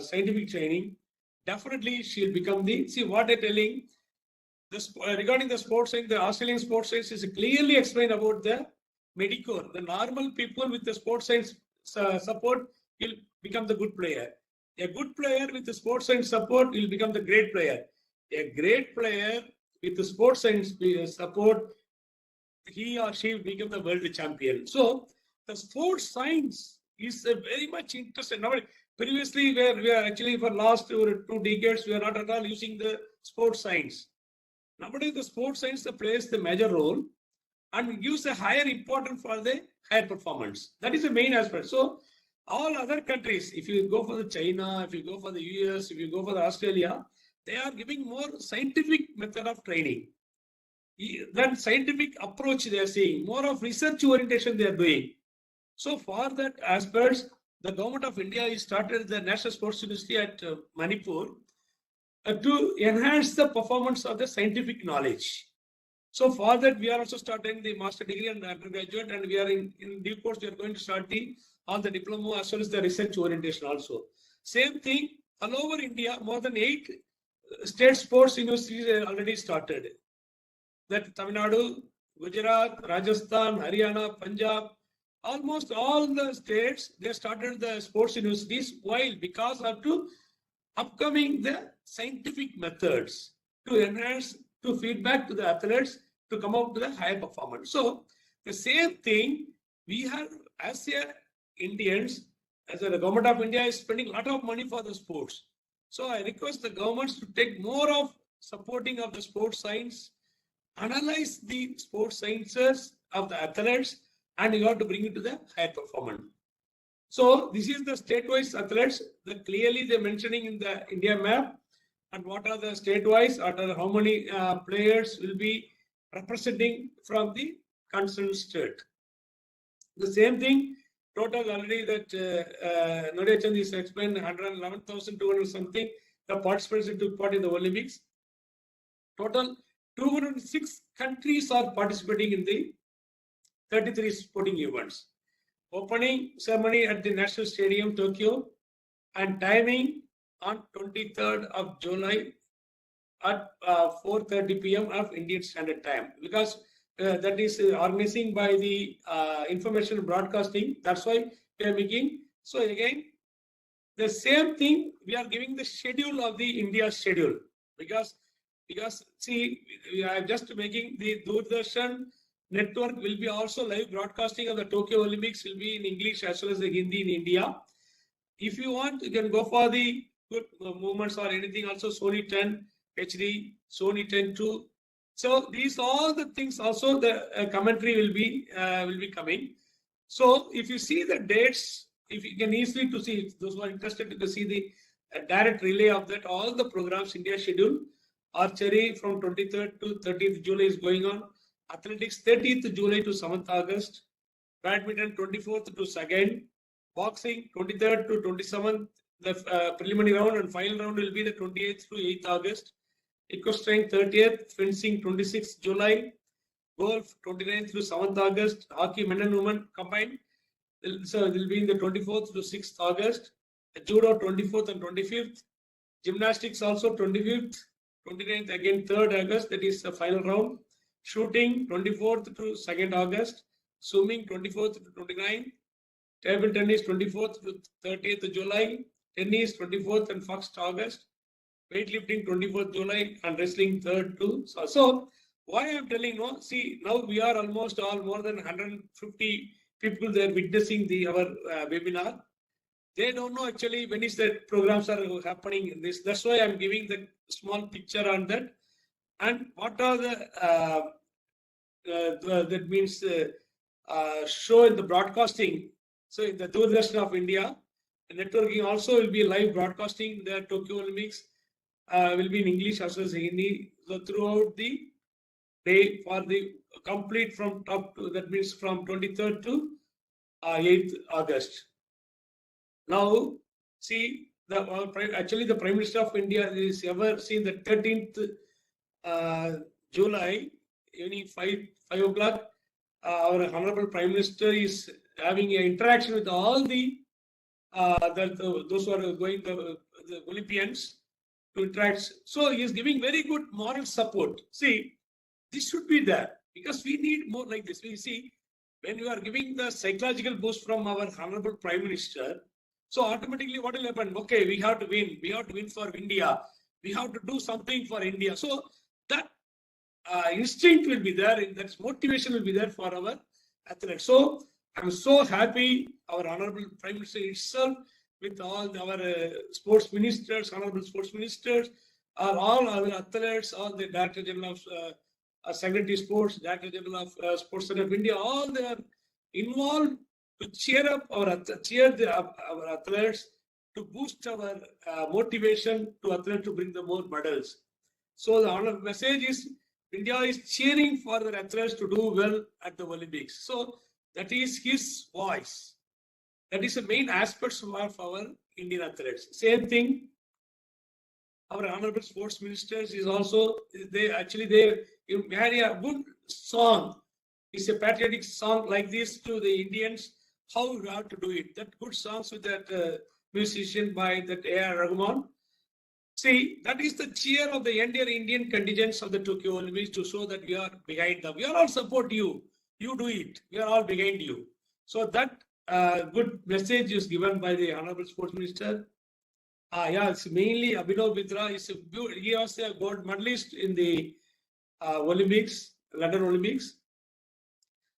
scientific training, definitely she'll become the, see what I'm telling, this, regarding the sports science, the Australian sports science is clearly explained about the Medicore. The normal people with the sports science support will become the good player. A good player with the sports science support will become the great player. A great player with the sports science support, he or she will become the world champion. So the sports science is very much interested. Now, previously, we are actually for last 2 decades, we are not at all using the sports science. Nowadays, the sports science plays the major role and gives a higher importance for the higher performance. That is the main aspect. So all other countries, if you go for the China, if you go for the US, if you go for the Australia, they are giving more scientific method of training. That scientific approach they are seeing, more of research orientation they are doing. So for that aspects, the Government of India has started the National Sports University at Manipur to enhance the performance of the scientific knowledge. So for that, we are also starting the master degree and undergraduate, and we are in due course, we are going to start all the diploma as well as the research orientation also. Same thing, all over India, more than 8 state sports universities are already started. That Tamil Nadu, Gujarat, Rajasthan, Haryana, Punjab, almost all the states, they started the sports universities. While because of to upcoming the scientific methods to enhance, to feedback to the athletes to come up to the higher performance. So the same thing we have as Indians, as the Government of India is spending a lot of money for the sports. So I request the governments to take more of supporting of the sports science, analyze the sports sciences of the athletes, and you have to bring it to the higher performance. So this is the state-wise athletes that clearly they're mentioning in the India map, and what are the state-wise, how many players will be representing from the concerned state. The same thing, total already that Nodiyachand is explained, 111,200 something, the participants who took part in the Olympics. Total 206 countries are participating in the 33 sporting events. Opening ceremony at the National Stadium, Tokyo, and timing on 23rd of July at 4:30 p.m. of Indian Standard Time, because that is organizing by the information broadcasting. That's why we are making. So again, the same thing, we are giving the schedule of the India schedule, because see, we are just making the Doordarshan network will be also live broadcasting of the Tokyo Olympics will be in English as well as the Hindi in India. If you want, you can go for the good movements or anything. Also Sony 10 HD, Sony 10 2. So these all the things also the commentary will be coming. So if you see the dates, if you can easily to see, those who are interested to see the direct relay of that, all the programs India schedule. Archery from 23rd to 30th July is going on. Athletics 30th July to 7th August. Badminton 24th to 2nd. Boxing 23rd to 27th. The preliminary round and final round will be the 28th to 8th August. Equestrian 30th. Fencing 26th July. Golf 29th to 7th August. Hockey men and women combined. So it will be in the 24th to 6th August. Judo 24th and 25th. Gymnastics also 25th. 29th again 3rd August, that is the final round. Shooting 24th to 2nd August. Swimming 24th to 29th. Table tennis 24th to 30th July. Tennis 24th and 1st August. Weightlifting 24th July and wrestling 3rd to. So why I am telling no, see now we are almost all more than 150 people there witnessing our webinar. They don't know actually when is the programs are happening in this. That's why I'm giving the small picture on that. And what are the that means show in the broadcasting. So in the Doordarshan of India, the networking also will be live broadcasting. The Tokyo Olympics will be in English as well as Hindi. So throughout the day for the complete from top to, that means from 23rd to 8th August. Now, see, actually the Prime Minister of India is ever seen the 13th July, evening 5 o'clock. Our Honorable Prime Minister is having an interaction with all the those who are going the Olympians to interact. So he is giving very good moral support. See, this should be there because we need more like this. We see when you are giving the psychological boost from our Honorable Prime Minister. So automatically what will happen? Okay, we have to win. We have to win for India. We have to do something for India. So that instinct will be there. That motivation will be there for our athletes. So I'm so happy our Honorable Prime Minister itself with all our sports ministers, Honorable sports ministers, all our athletes, all the Director General of Secretary Sports, Director General of Sports Center of India, all they are involved to cheer up our athletes, to boost our motivation to athletes to bring the more medals. So the message is India is cheering for the athletes to do well at the Olympics. So that is his voice. That is the main aspects of our Indian athletes. Same thing, our Honorable Sports Ministers is also, they had a good song. It's a patriotic song like this to the Indians, how you have to do it. That good songs with that musician by that A.R. Rahman. See, that is the cheer of the entire Indian contingents of the Tokyo Olympics to show that we are behind them. We are all support you. You do it. We are all behind you. So that good message is given by the Honorable Sports Minister. It's mainly Abhinav Bitra. He was a gold medalist in the Olympics, London Olympics.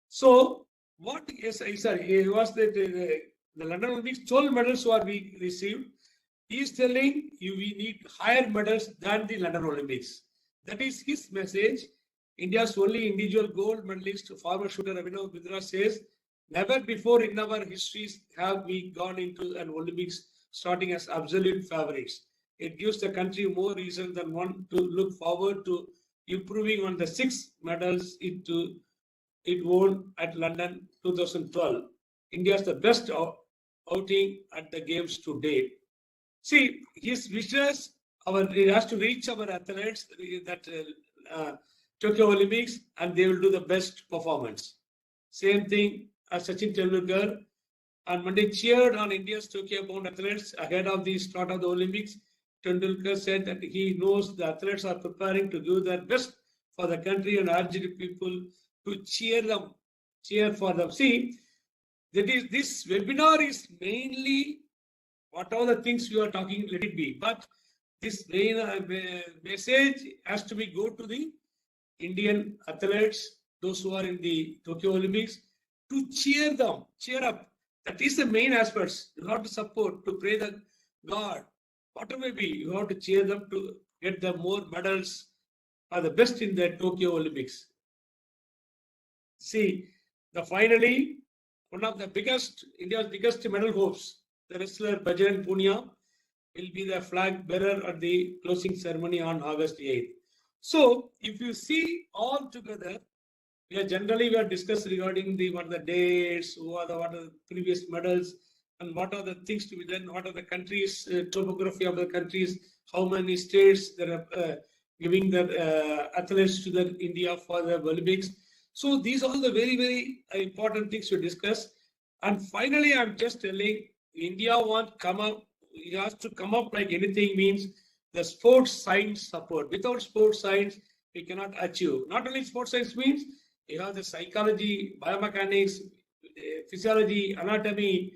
So what is he was the London Olympics 12 medals were we received. He is telling you we need higher medals than the London Olympics. That is his message. India's only individual gold medalist, former shooter Abhinav Bindra says, never before in our histories have we gone into an Olympics starting as absolute favorites. It gives the country more reason than one to look forward to improving on the 6 medals it won at London 2012. India is the best outing at the games to date. See, his wishes, it has to reach our athletes that Tokyo Olympics, and they will do the best performance. Same thing as Sachin Tendulkar on Monday cheered on India's Tokyo-bound athletes ahead of the start of the Olympics. Tendulkar said that he knows the athletes are preparing to do their best for the country and urged people to cheer for them. See, that is, this webinar is mainly what all the things we are talking, let it be. But this main message has to be go to the Indian athletes, those who are in the Tokyo Olympics, to cheer them, cheer up. That is the main aspects. You have to support, to pray the God, whatever it be, you have to cheer them to get the more medals are the best in the Tokyo Olympics. See, finally, one of the biggest, India's biggest medal hopes, the wrestler Bajrang Punia, will be the flag bearer at the closing ceremony on August 8th. So, if you see all together, we are discussed regarding what are the dates, what are the previous medals, and what are the things to be done, what are the countries, topography of the countries, how many states that are giving their athletes to the India for the Olympics. So these are the very, very important things to discuss. And finally, I'm just telling, India won't come up, it has to come up like anything means the sports science support. Without sports science, we cannot achieve. Not only sports science means, you have the psychology, biomechanics, physiology, anatomy,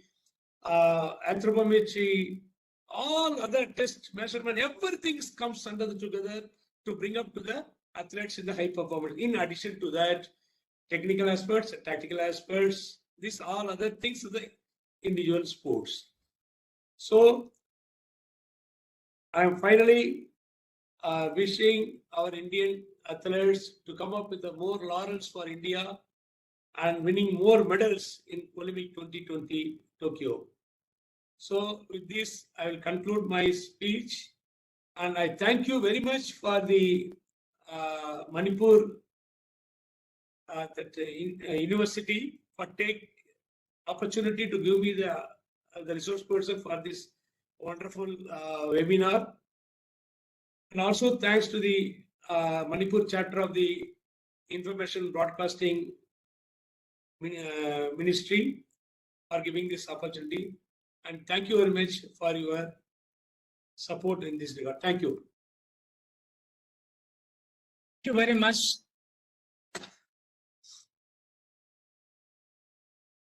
anthropometry, all other test measurement, everything comes under together to bring up to the athletes in the high performance. In addition to that, technical aspects, tactical aspects, these all other things of the individual sports. So, I am finally wishing our Indian athletes to come up with more laurels for India and winning more medals in Olympic 2020 Tokyo. So with this, I will conclude my speech, and I thank you very much for the Manipur University for take opportunity to give me the resource person for this wonderful webinar, and also thanks to the Manipur chapter of the Information Broadcasting Ministry for giving this opportunity. And thank you very much for your support in this regard. Thank you. Thank you very much.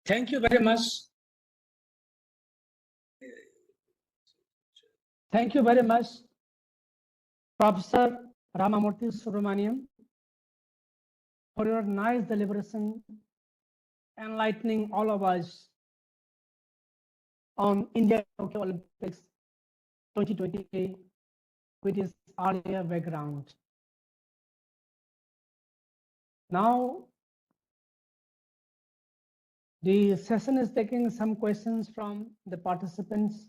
Thank you very much. Thank you very much, Professor Ramamurthy Subramaniam, for your nice deliberation, enlightening all of us on India Tokyo Olympics 2020 with its earlier background. Now, the session is taking some questions from the participants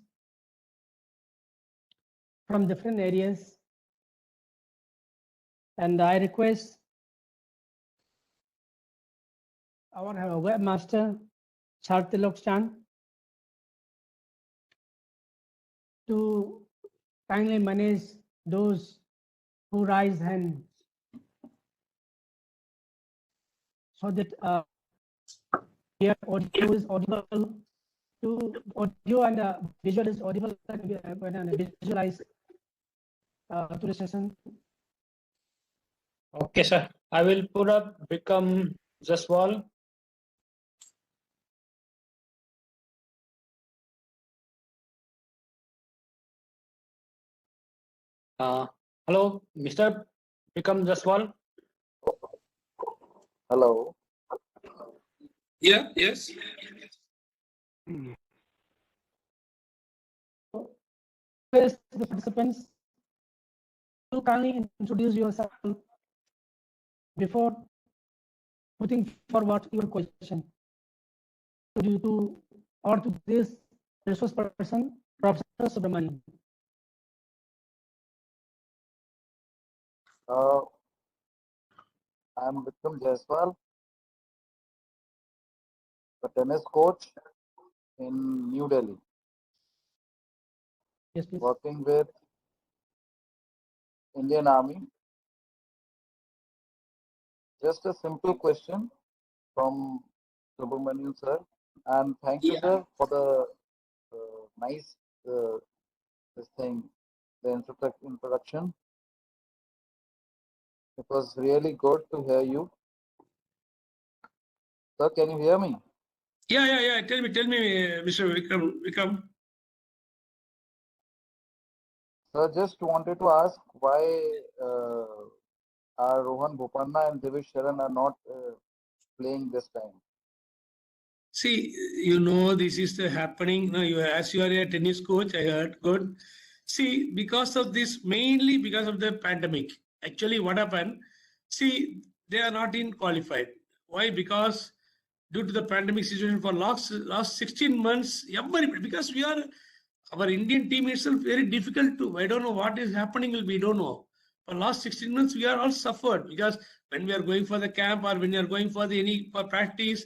from different areas, and I request our webmaster, Nodiyachand, to kindly manage those who raise hands so that your audio is audible to audio and visual is audible and visualize to the session. Okay, sir. I will put up Become Jaswal. Hello, Mr. Become Jaswal. Hello. Yeah, yes. First, the participants you kindly introduce yourself before putting forward your question to this resource person, Professor Subramaniam. I'm Vikram Jaiswal, the tennis coach in New Delhi, Yes, please. working with Indian Army. Just a simple question from Subramaniam sir, and thank you, sir, for the nice this thing, the introduction. It was really good to hear you. Sir, can you hear me? Yeah. Tell me, Mr. Vikram. Sir, just wanted to ask why our Rohan Bopanna and Devesh Sharan are not playing this time. See, this is happening. No, as you are a tennis coach, I heard. Good. See, because of this, mainly because of the pandemic. Actually, what happened? See, they are not in qualified. Why? Because due to the pandemic situation for last 16 months, because our Indian team itself very difficult to. I don't know what is happening. We don't know. For last 16 months, we are all suffered because when we are going for the camp or when we are going for for practice,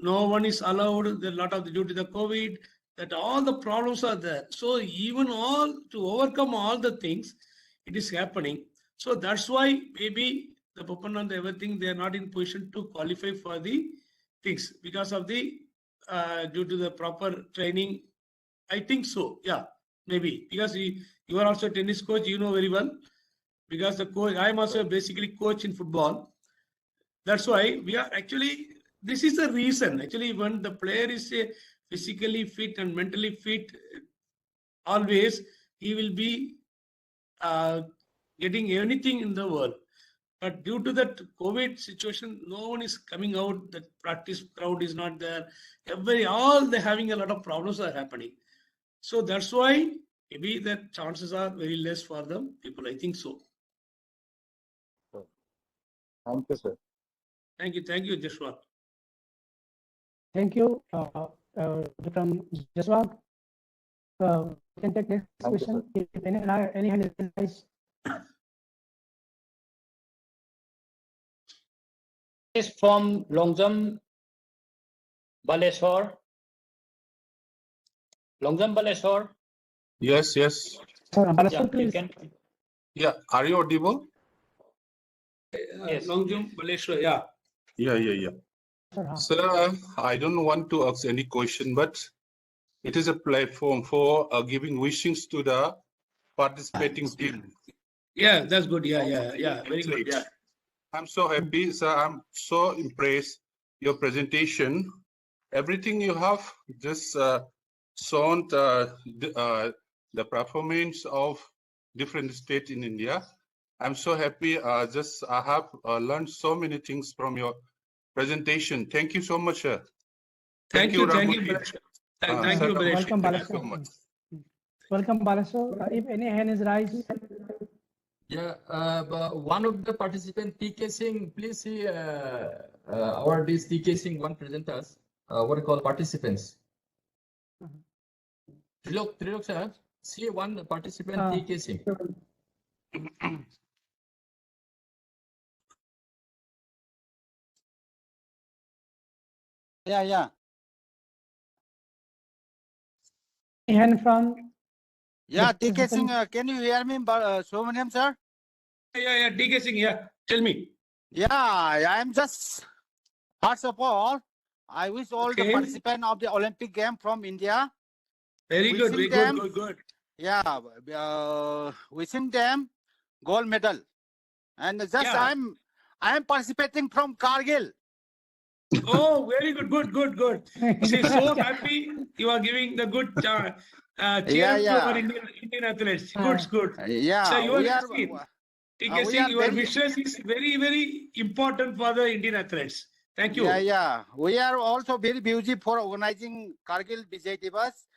no one is allowed. There are a lot of due to the COVID, that all the problems are there. So even to overcome all the things, it is happening. So that's why maybe the Bopanna and everything, they are not in position to qualify for the things because of the due to the proper training. I think so. Yeah, maybe because you are also a tennis coach, you know very well. Because the coach, I am also basically coach in football. That's why we are actually. This is the reason. Actually, when the player is physically fit and mentally fit, always he will be getting anything in the world. But due to that COVID situation, no one is coming out. The practice crowd is not there. All they having a lot of problems are happening. So that's why maybe the chances are very less for them people. I think so. Thank you, sir. Thank you, Joshua. Thank you, Vikram Jaiswal. We can take next question. If any hand is raised. Is from Longjam, Baleshwar. Longjam, Baleshwar. Yes. Sir, Baleshwar, Yeah, you please. can. Yeah. Are you audible? Yes. Longjam, Baleshwar, yeah. Yeah. Sir, I don't want to ask any question, but it is a platform for giving wishes to the participating team. Yeah, that's good. Yeah. Very good. Yeah. I'm so happy, sir. I'm so impressed. Your presentation, everything you have just shown the performance of different states in India. I'm so happy. I have learned so many things from your presentation. Thank you so much, sir. Thank you, Ramamurthy. Baleshwar. Thank you, Baleshwar. Welcome, Thank you so Baleshwar. much. Welcome, Baleshwar. If any hand is raised. Yeah, but one of the participants, TK Singh, please see our this TK Singh, one present us. What do you call participants? Trilok sir, see one participant, TK Singh. Yeah. Hand from. Yeah, TK Singh, can you hear me, Subramaniam sir? Yeah, DK Singh, yeah. Tell me. Yeah, I am just, first of all, I wish all the participants of the Olympic game from India. Very good, good. Yeah, wishing them gold medal. And just I am participating from Kargil. Oh, very good. See, so happy you are giving the good cheer to our Indian athletes. Good. Yeah, So we TK, your wishes is very, very important for the Indian athletes. Thank you. Yeah. We are also very busy for organizing Kargil Vijay Divas,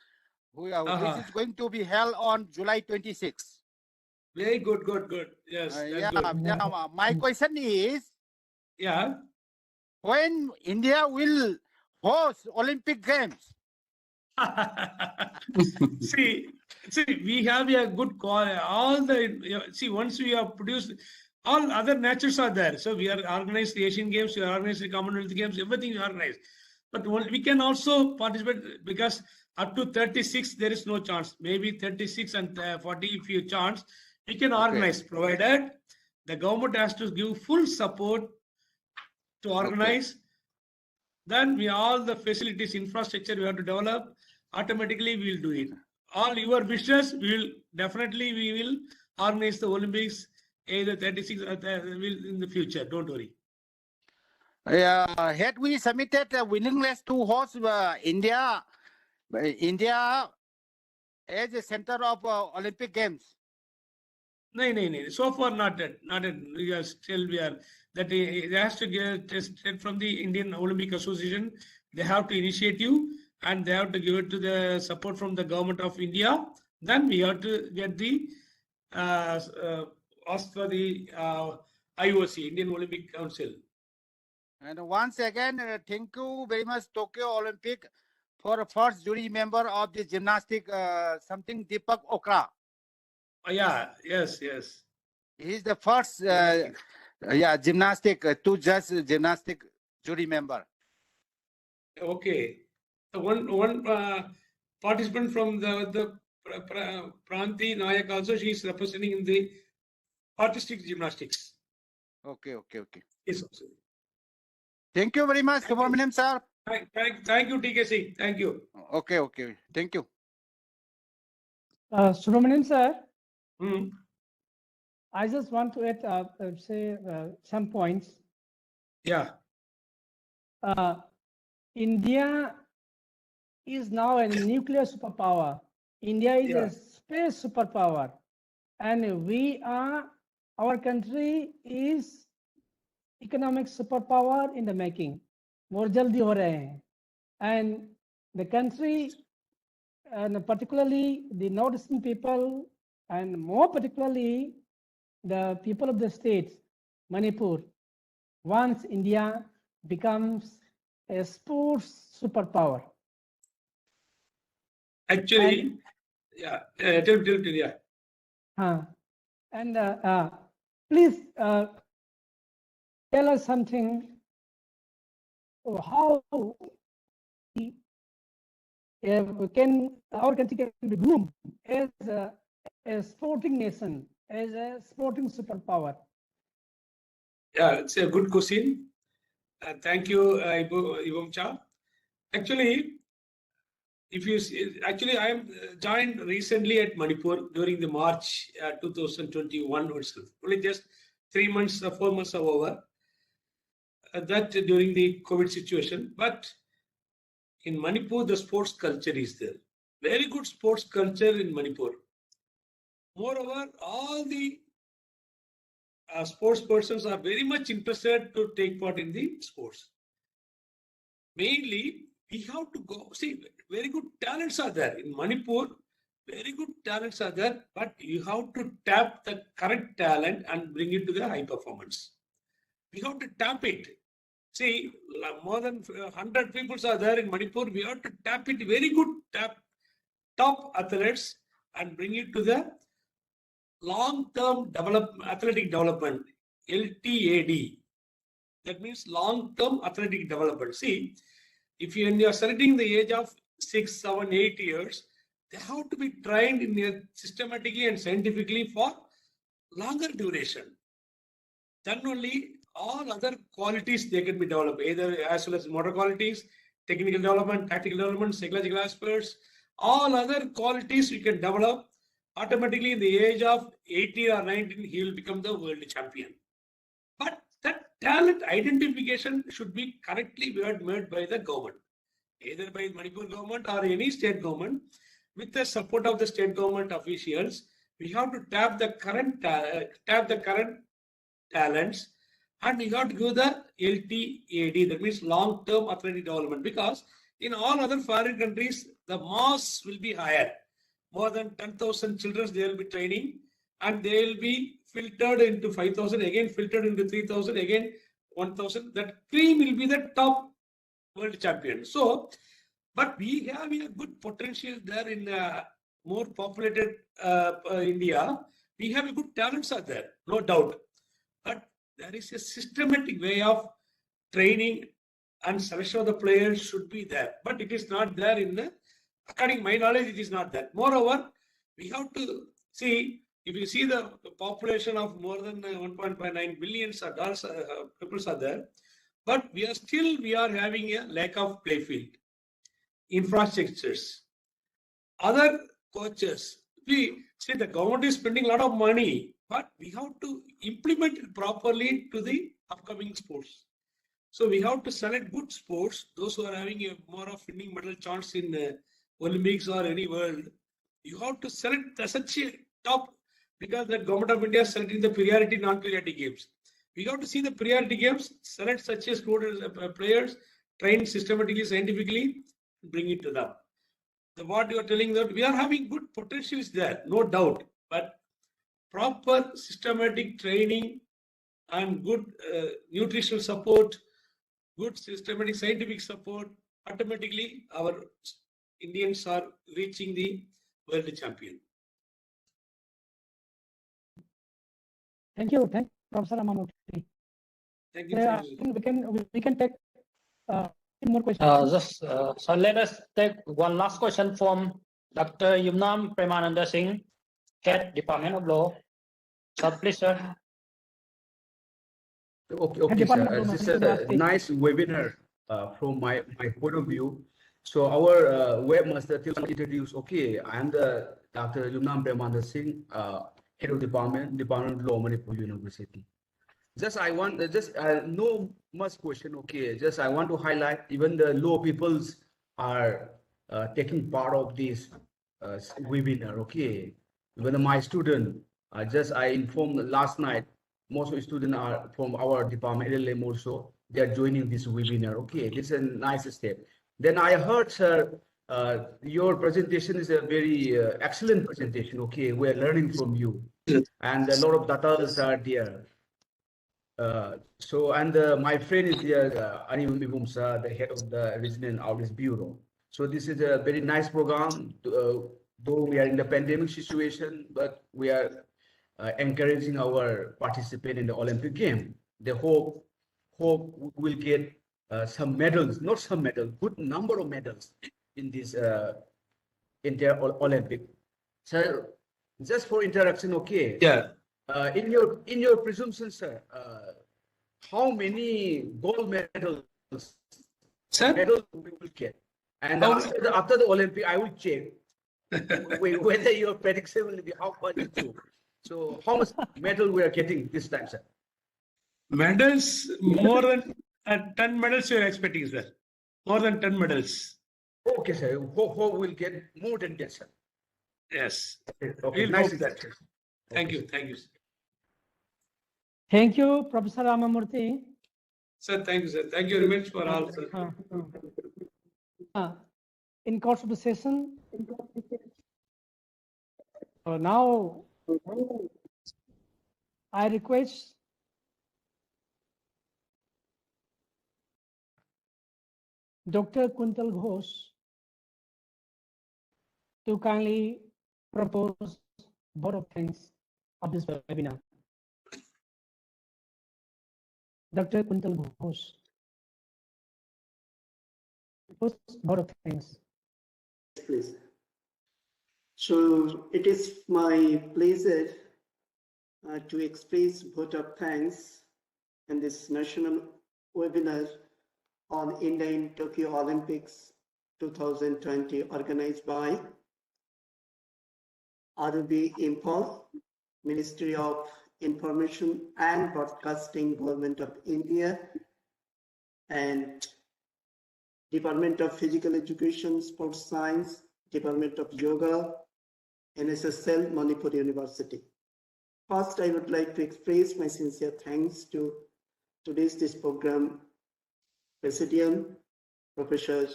which is going to be held on July 26. Very good, good. Yes, that's good. My question is, Yeah. when India will host Olympic Games? see, we have a good call. All the once we have produced, all other natures are there. So we are organized the Asian Games, we are organized the Commonwealth Games, everything we organize. But we can also participate because up to 36 there is no chance. Maybe 36 and 40 if you chance, we can organize, provided the government has to give full support to organize. Then we all the facilities, infrastructure we have to develop. Automatically we will do it. All your wishes, we will organize the Olympics either 36 or in the future. Don't worry. Had we submitted a willingness to host India as a center of Olympic Games? No. So far not yet. We are still that it has to get tested from the Indian Olympic Association. They have to initiate you and they have to give it to the support from the government of India. Then we have to get the ask for the IOC, Indian Olympic Council. And once again, thank you very much, Tokyo Olympic, for first jury member of the gymnastic, something Deepak Okra. Yes. He is the first, gymnastic, two judge gymnastic jury member. Okay. So one participant from the Pranti Nayak also, she is representing in the artistic gymnastics. Okay. Yes, also. Thank you very much, Subramaniam sir. Thank you, TKC. Thank you. Okay. Thank you. Subramaniam sir, Hmm. I just want to add, say some points. Yeah. India is now a nuclear superpower. India is a space superpower, and our country is economic superpower in the making. More jaldi ho rahe hain. And the country, and particularly the northeastern people, and more particularly the people of the states, Manipur, once India becomes a sports superpower. Actually, And please tell us something. How can our country be groomed as a sporting nation, as a sporting superpower? Yeah, it's a good question. Thank you, Ibomcha. Actually, I am joined recently at Manipur during the March 2021 itself. Only just 3 months, 4 months are over. That during the COVID situation. But in Manipur, the sports culture is there. Very good sports culture in Manipur. Moreover, all the sports persons are very much interested to take part in the sports. Mainly, we have to go. See, very good talents are there in Manipur. Very good talents are there, but you have to tap the current talent and bring it to the high performance. We have to tap it. See, more than 100 people are there in Manipur. We have to tap it. Very good top athletes and bring it to the long-term athletic development, LTAD. That means long-term athletic development. See, if you are selecting the age of 6, 7, 8 years, they have to be trained in systematically and scientifically for longer duration. Then only all other qualities they can be developed, either as well as motor qualities, technical development, tactical development, psychological aspects, all other qualities you can develop. Automatically in the age of 18 or 19, he will become the world champion. But that talent identification should be correctly made by the government, either by Manipur government or any state government. With the support of the state government officials, we have to tap the current talents, and we have to give the LTAD, that means long-term athletic development, because in all other foreign countries, the mass will be higher. More than 10,000 children they will be training, and they will be filtered into 5,000, again filtered into 3,000, again 1,000. That cream will be the top world champion. So, but we have a good potential there in more populated India. We have a good talents are there, no doubt. But there is a systematic way of training and selection of the players should be there. But it is not there in the, according to my knowledge, it is not there. Moreover, we have to see, if you see the population of more than 1.59 billion adults, people are there, but we are having a lack of play field, infrastructures, other coaches. We see the government is spending a lot of money, but we have to implement it properly to the upcoming sports. So we have to select good sports, those who are having a more of winning medal chance in Olympics or any world. You have to select such a top, because the government of India is selecting the priority, non-priority games. We have to see the priority games, select such a players, train systematically, scientifically, bring it to them. What you are telling that we are having good potential is there, no doubt, but proper systematic training and good nutritional support, good systematic scientific support, automatically our Indians are reaching the world champion. Thank you, Professor Ramamurthy. Thank you. I think we can take more questions. So let us take one last question from Dr. Yumnam Premananda Singh, Head Department of Law. So please, sir. Okay, sir. This is a nice webinar from my point of view. So our webmaster introduced. Okay, I am the Dr. Yumnam Premananda Singh, Head of Department of Law, Manipur University. No much question. Okay, just I want to highlight even the law peoples are taking part of this webinar. Okay, even my student, I informed last night, most of the students are from our department, LLM also, they are joining this webinar. Okay, this is a nice step. Then I heard, sir, your presentation is a very excellent presentation. Okay, we are learning from you, and a lot of data are there. My friend is here, Ibomcha, the head of the Regional Outreach Bureau. So this is a very nice program. Though we are in the pandemic situation, but we are encouraging our participants in the Olympic game. They hope we'll get some medals, not some medals, good number of medals in this entire Olympic. So just for interaction, okay. Yeah. In your presumption, sir, how many gold medals medals we will get? And after the Olympic, I will check whether your prediction will be how much too. So how much medal we are getting this time, sir? Medals, more than 10 medals you are expecting, sir. More than 10 medals. Okay, sir. Hope we'll get more than that, sir. Yes. Okay, nice that. Thank you. Thank you, sir. Thank you, Professor Ramamurthy. Sir, thank you, sir. Thank you very much for all, sir. In course of the session, now I request Dr. Kuntal Ghosh to kindly propose vote of thanks of this webinar. Dr. Kuntal Ghosh, vote of thanks. Please. So it is my pleasure to express vote of thanks in this national webinar on India in Tokyo Olympics 2020 organized by RB Imphal, Ministry of Information and Broadcasting, Government of India, and Department of Physical Education, Sports Science, Department of Yoga, NSS Cell, Manipur University. First, I would like to express my sincere thanks to today's program Presidium, Professor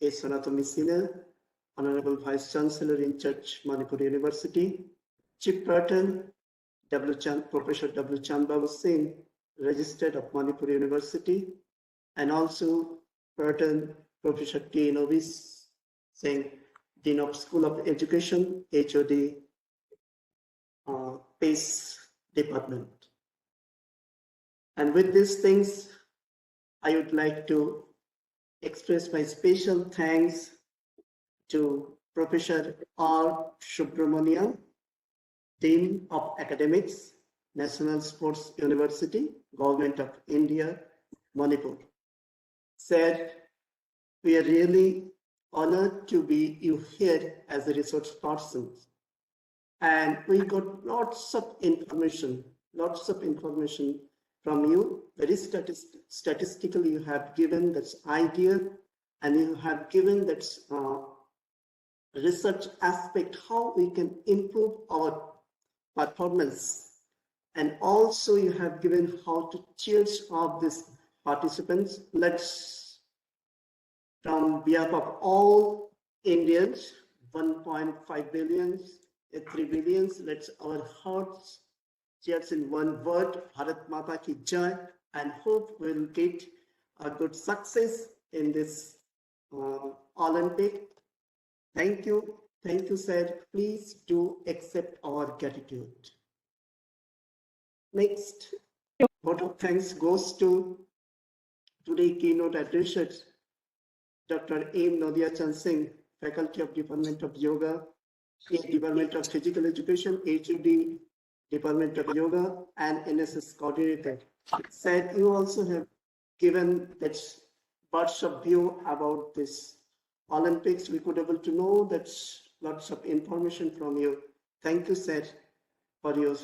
A. Sanatami Sina, Honorable Vice Chancellor in Charge, Manipur University, Chief Person, Professor W. Chandbabu Singh, registered of Manipur University, and also Person Professor T. Novis Singh, Dean of School of Education, HOD, PACE Department. And with these things, I would like to express my special thanks to Professor R. Subramaniam, Dean of Academics, National Sports University, Govt of India, Manipur. Said, we are really honored to be you here as a resource person. And we got lots of information from you. Very statistically, you have given that idea, and you have given that research aspect, how we can improve our performance. And also you have given how to cheers of these participants. Let's, from behalf of all Indians, 1.5 billion, 3 billion, let's our hearts cheers in one word, Bharat Mata Ki Jai, and hope we'll get a good success in this Olympic. Thank you, sir. Please do accept our gratitude. Next, vote of thanks goes to today's keynote addresser, Dr. M. Nodiyachand Singh, Faculty of Department of Yoga, Department of Physical Education, HOD, Department of Yoga, and NSS Coordinator. Said you also have given that parts of view about this Olympics. We could able to know that lots of information from you. Thank you, sir, for your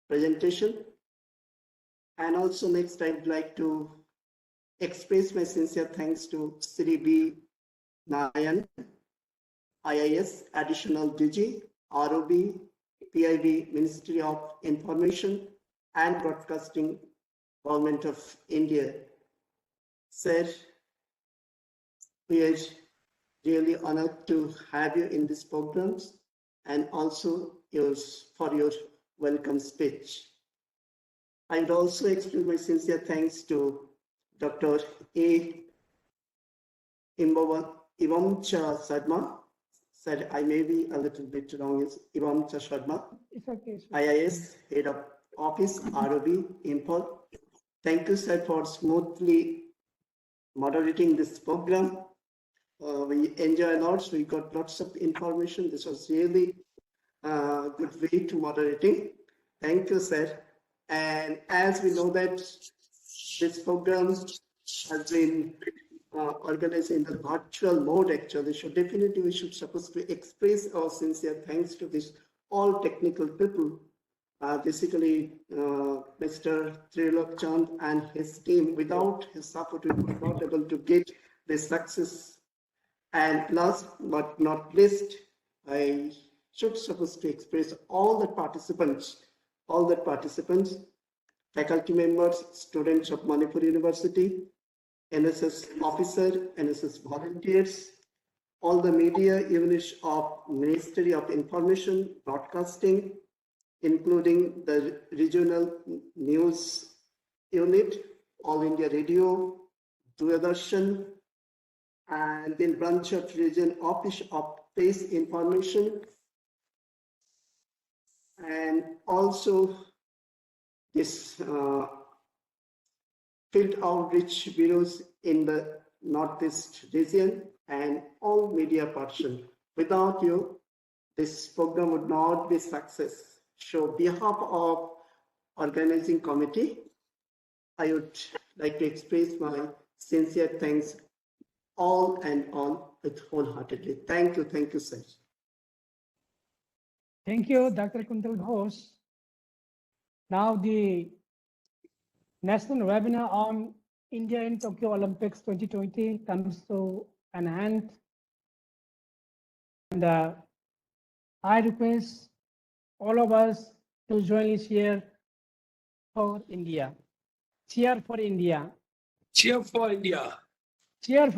presentation. And also next, I would like to express my sincere thanks to Shri B. Narayanan, IIS, Additional DG, ROB, PIB, Ministry of Information and Broadcasting, Govt of India. Sir, we are really honored to have you in these programs, and also for your welcome speech. I would also express my sincere thanks to Dr. A. Ibomcha Sharma. Said I may be a little bit wrong, it's Ibomcha Sharma. It's okay. IIS, Head of Office, ROB, Imphal. Thank you, sir, for smoothly moderating this program. We enjoy lots, we got lots of information. This was really a good way to moderating. Thank you, sir. And as we know that this program has been organized in the virtual mode actually, so definitely we should supposed to express our sincere thanks to this all technical people. Basically, Mr. Tendulkar and his team, without his support, we were not able to get this success. And last but not least, I should supposed to express all the participants, faculty members, students of Manipur University, NSS officer, NSS volunteers, all the media units of Ministry of Information, Broadcasting, including the regional news unit, All India Radio, Doordarshan, and then branch of region office of PACE Information, and also this field outreach bureaus in the Northeast region, and all media person. Without you, this program would not be success. So, on behalf of organizing committee, I would like to express my sincere thanks all and all with wholeheartedly. Thank you, sir. Thank you, Dr. Kuntal Ghosh. Now the national webinar on India in Tokyo Olympics 2020 comes to an end. And I request all of us to join us here for India. Cheer for India. Cheer for India. Cheer for